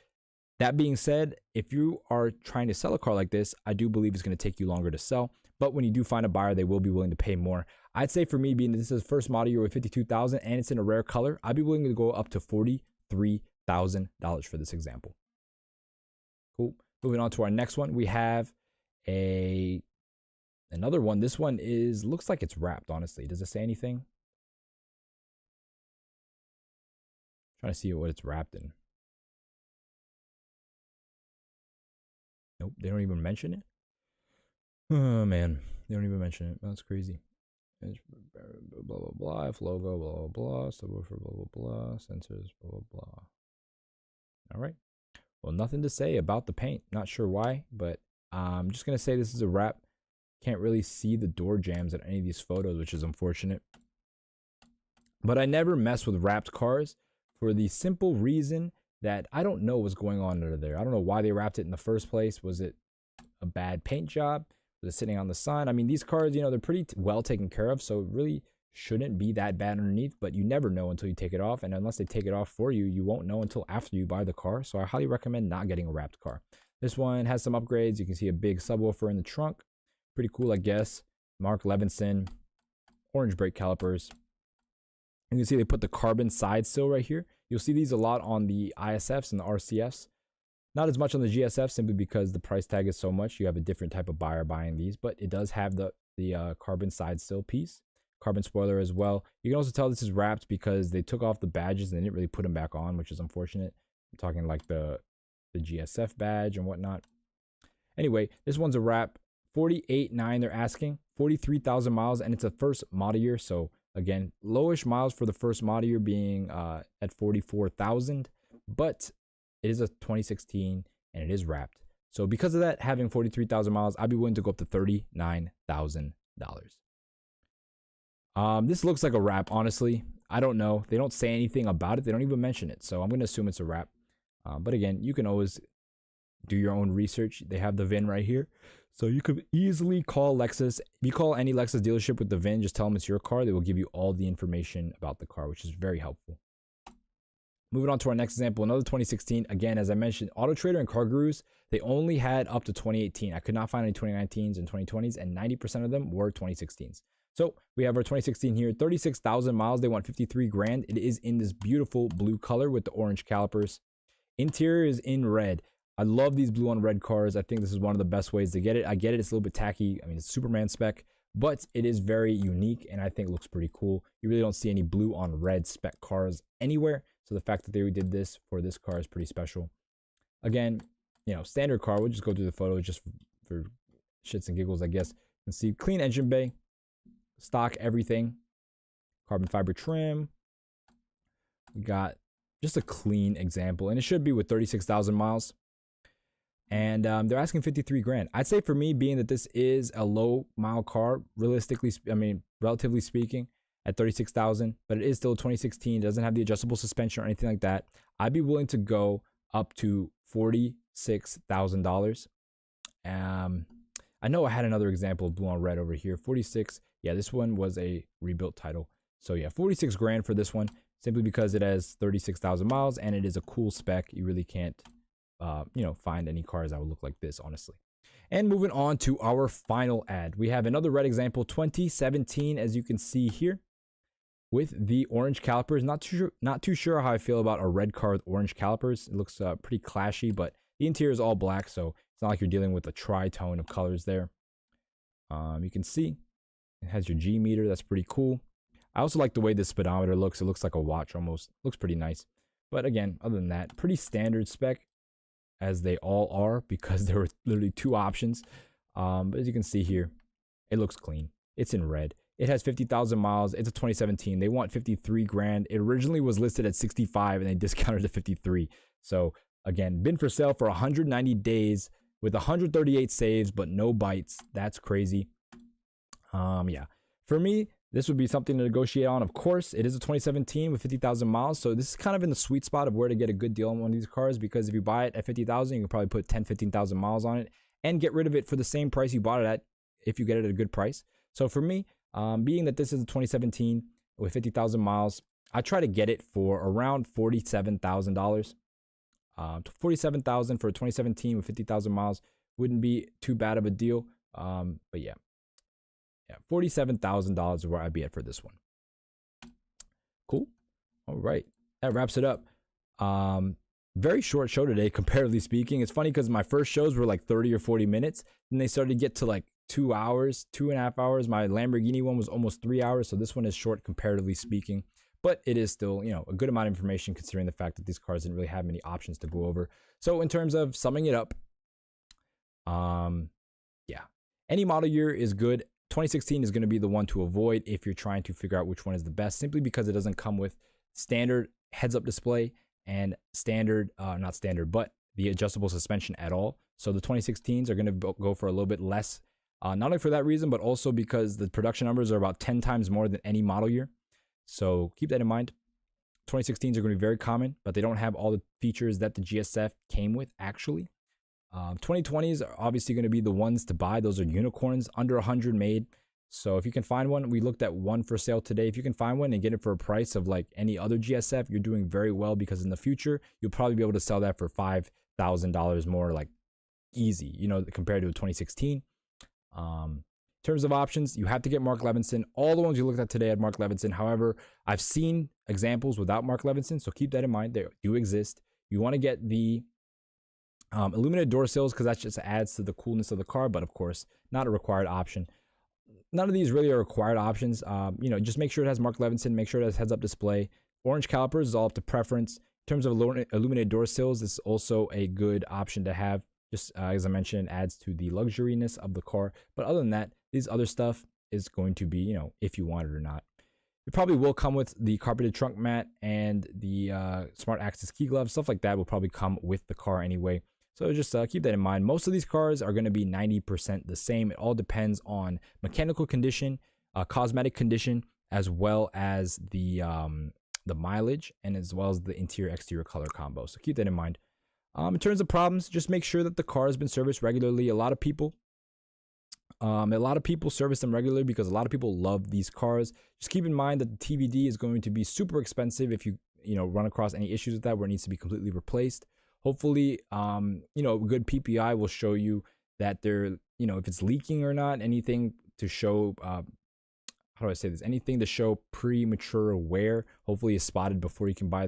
Speaker 1: That being said, if you are trying to sell a car like this, I do believe it's going to take you longer to sell. But when you do find a buyer, they will be willing to pay more. I'd say for me, being this is first model year with 52,000 and it's in a rare color, I'd be willing to go up to $43,000 for this example. Cool. Moving on to our next one, we have another one. This one looks like it's wrapped, honestly. Does it say anything? I'm trying to see what it's wrapped in. Nope, they don't even mention it. Oh man, they don't even mention it. That's crazy. Blah blah blah. F logo, blah blah blah. Subwoofer, blah blah blah. Sensors, blah blah blah. All right. Well, nothing to say about the paint. Not sure why, but I'm just gonna say this is a wrap. Can't really see the door jambs in any of these photos, which is unfortunate. But I never mess with wrapped cars for the simple reason that I don't know what's going on under there. I don't know why they wrapped it in the first place. Was it a bad paint job? Was it sitting on the sun? I mean, these cars, you know, they're pretty well taken care of, so it really shouldn't be that bad underneath, but you never know until you take it off. And unless they take it off for you, you won't know until after you buy the car. So I highly recommend not getting a wrapped car. This one has some upgrades. You can see a big subwoofer in the trunk. Pretty cool, I guess. Mark Levinson, orange brake calipers. You can see they put the carbon side sill right here. You'll see these a lot on the ISFs and the RCFs. Not as much on the GSF simply because the price tag is so much. You have a different type of buyer buying these, but it does have the carbon side sill piece. Carbon spoiler as well. You can also tell this is wrapped because they took off the badges and they didn't really put them back on, which is unfortunate. I'm talking like the GSF badge and whatnot. Anyway, this one's a wrap. 48.9 they're asking. 43,000 miles, and it's a first model year. So again, lowish miles for the first model year being at 44,000, but it is a 2016 and it is wrapped. So because of that, having 43,000 miles, I'd be willing to go up to $39,000. This looks like a wrap, honestly. I don't know. They don't say anything about it. They don't even mention it. So I'm going to assume it's a wrap. But again, you can always do your own research. They have the VIN right here. So you could easily call Lexus. If you call any Lexus dealership with the VIN, just tell them it's your car. They will give you all the information about the car, which is very helpful. Moving on to our next example, another 2016. Again, as I mentioned, Auto Trader and Car Gurus, they only had up to 2018. I could not find any 2019s and 2020s, and 90% of them were 2016s. So we have our 2016 here, 36,000 miles. They want 53 grand. It is in this beautiful blue color with the orange calipers. Interior is in red. I love these blue on red cars. I think this is one of the best ways to get it. I get it. It's a little bit tacky. I mean, it's Superman spec, but it is very unique, and I think it looks pretty cool. You really don't see any blue on red spec cars anywhere. So the fact that they did this for this car is pretty special. Again, you know, standard car. We'll just go through the photo just for shits and giggles, I guess. You can see clean engine bay, stock everything, carbon fiber trim. We got just a clean example, and it should be with 36,000 miles. And they're asking 53 grand. I'd say for me, being that this is a low mile car, relatively speaking, at 36,000, but it is still 2016. It doesn't have the adjustable suspension or anything like that. I'd be willing to go up to $46,000. I know I had another example of blue on red over here. 46. Yeah, this one was a rebuilt title. So yeah, 46 grand for this one, simply because it has 36,000 miles and it is a cool spec. You really can't, you know, find any cars that would look like this, honestly. And moving on to our final ad, we have another red example, 2017, as you can see here, with the orange calipers. Not too sure how I feel about a red car with orange calipers. It looks pretty clashy, but the interior is all black, so it's not like you're dealing with a tri-tone of colors there. You can see it has your G meter. That's pretty cool. I also like the way this speedometer looks. It looks like a watch almost. Looks pretty nice. But again, other than that, pretty standard spec, as they all are, because there were literally two options. But as you can see here, it looks clean. It's in red. It has 50,000 miles. It's a 2017. They want 53 grand. It originally was listed at 65 and they discounted to 53. So again, been for sale for 190 days with 138 saves, but no bites. That's crazy. Yeah, for me, this would be something to negotiate on. Of course, it is a 2017 with 50,000 miles. So this is kind of in the sweet spot of where to get a good deal on one of these cars, because if you buy it at 50,000, you can probably put 10, 15,000 miles on it and get rid of it for the same price you bought it at, if you get it at a good price. So for me, being that this is a 2017 with 50,000 miles, I try to get it for around $47,000. 47,000 for a 2017 with 50,000 miles wouldn't be too bad of a deal. But yeah, $47,000 is where I'd be at for this one. Cool. All right, that wraps it up. Very short show today, comparatively speaking. It's funny because my first shows were like 30 or 40 minutes, and they started to get to like 2 hours, 2.5 hours. My Lamborghini one was almost 3 hours, so this one is short comparatively speaking, but it is still, you know, a good amount of information considering the fact that these cars didn't really have many options to go over. So in terms of summing it up, yeah, any model year is good. 2016 is going to be the one to avoid if you're trying to figure out which one is the best, simply because it doesn't come with standard heads-up display and standard, not standard, but the adjustable suspension at all. So the 2016s are going to go for a little bit less. Not only for that reason, but also because the production numbers are about 10 times more than any model year. So keep that in mind. 2016s are going to be very common, but they don't have all the features that the GSF came with, actually. 2020s are obviously going to be the ones to buy. Those are unicorns, under 100 made. So if you can find one, we looked at one for sale today. If you can find one and get it for a price of like any other GSF, you're doing very well, because in the future, you'll probably be able to sell that for $5,000 more, like easy, you know, compared to a 2016. In terms of options, you have to get Mark Levinson. All the ones you looked at today had Mark Levinson. However, I've seen examples without Mark Levinson, so keep that in mind. They do exist. You want to get the illuminated door sills, because that just adds to the coolness of the car, but of course, not a required option. None of these really are required options. You know, just make sure it has Mark Levinson, make sure it has heads-up display. Orange calipers is all up to preference. In terms of illuminated door sills, this is also a good option to have. Just as I mentioned, it adds to the luxuriness of the car. But other than that, these other stuff is going to be, you know, if you want it or not. It probably will come with the carpeted trunk mat and the smart access key gloves. Stuff like that will probably come with the car anyway. So just keep that in mind. Most of these cars are going to be 90% the same. It all depends on mechanical condition, cosmetic condition, as well as the mileage, and as well as the interior-exterior color combo. So keep that in mind. In terms of problems, just make sure that the car has been serviced regularly. A lot of people service them regularly because a lot of people love these cars. Just keep in mind that the TBD is going to be super expensive if you run across any issues with that where it needs to be completely replaced. Hopefully, a good PPI will show you that if it's leaking or not, anything to show, how do I say this? Anything to show premature wear, hopefully is spotted before you buy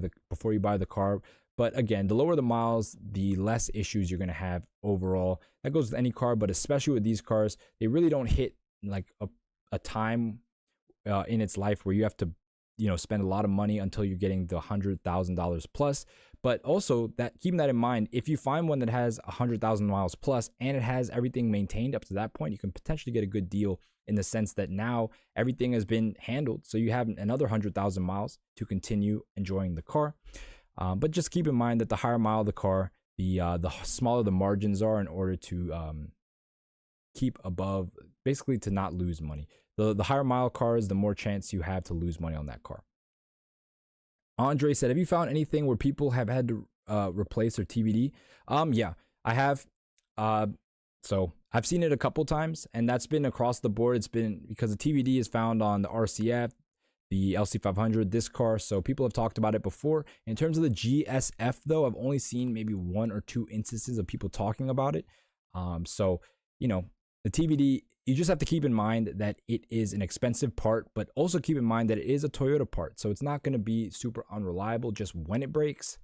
Speaker 1: the car. But again, the lower the miles, the less issues you're going to have overall. That goes with any car, but especially with these cars, they really don't hit like a time in its life where you have to spend a lot of money until you're getting the $100,000 plus. But also, that keeping that in mind, if you find one that has 100,000 miles plus and it has everything maintained up to that point, you can potentially get a good deal in the sense that now everything has been handled, so you have another 100,000 miles to continue enjoying the car. But just keep in mind that the higher mile the car, the smaller the margins are in order to keep above, basically to not lose money. The higher mile cars, the more chance you have to lose money on that car. Andre said, have you found anything where people have had to replace their TBD? Yeah, I have. So I've seen it a couple times, and that's been across the board. It's been because the TBD is found on the RCF, the LC500, this car. So people have talked about it before. In terms of the GSF, though, I've only seen maybe 1 or 2 instances of people talking about it. So, the TBD, you just have to keep in mind that it is an expensive part, but also keep in mind that it is a Toyota part. So it's not going to be super unreliable. Just when it breaks,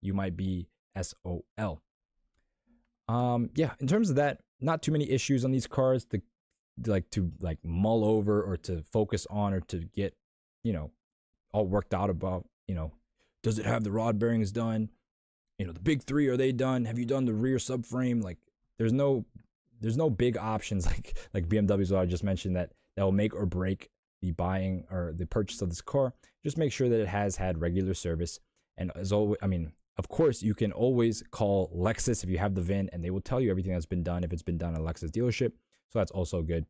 Speaker 1: you might be SOL. Yeah, in terms of that, not too many issues on these cars to mull over or to focus on or to get, all worked out about, does it have the rod bearings done? The big 3, are they done? Have you done the rear subframe? Like, there's no big options like BMW's what I just mentioned that will make or break the buying or the purchase of this car. Just make sure that it has had regular service. And as always, of course, you can always call Lexus if you have the VIN, and they will tell you everything that's been done if it's been done at a Lexus dealership. So that's also good.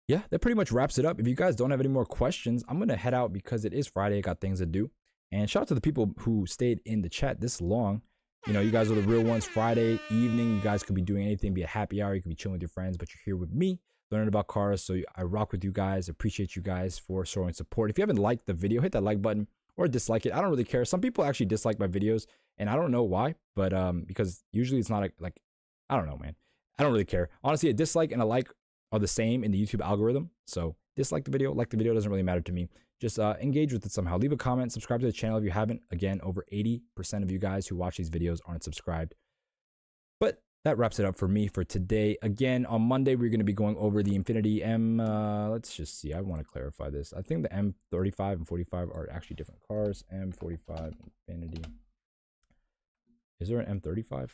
Speaker 1: Yeah, that pretty much wraps it up. If you guys don't have any more questions, I'm going to head out because it is Friday. I got things to do. And shout out to the people who stayed in the chat this long. You guys are the real ones. Friday evening, you guys could be doing anything, be a happy hour. You could be chilling with your friends, but you're here with me, learning about cars. So I rock with you guys. Appreciate you guys for showing support. If you haven't liked the video, hit that like button or dislike it. I don't really care. Some people actually dislike my videos, and I don't know why, but because usually it's not I don't know, man. I don't really care. Honestly, a dislike and a like are the same in the YouTube algorithm. So dislike the video, like the video, doesn't really matter to me. Just engage with it somehow. Leave a comment, subscribe to the channel if you haven't. Again, over 80% of you guys who watch these videos aren't subscribed. But that wraps it up for me for today. Again, on Monday, we're going to be going over the Infiniti M. Let's just see. I want to clarify this. I think the M35 and 45 are actually different cars. M45 Infiniti. Is there an M35?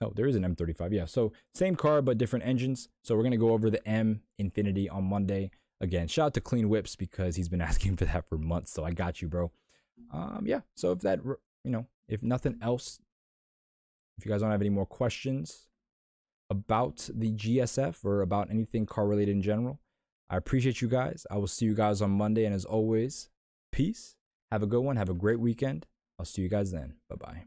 Speaker 1: Oh, there is an M35. Yeah, so same car, but different engines. So we're going to go over the M Infiniti on Monday. Again, shout out to Clean Whips because he's been asking for that for months. So I got you, bro. Yeah, so if that, if nothing else, if you guys don't have any more questions about the GSF or about anything car related in general, I appreciate you guys. I will see you guys on Monday. And as always, peace. Have a good one. Have a great weekend. I'll see you guys then. Bye-bye.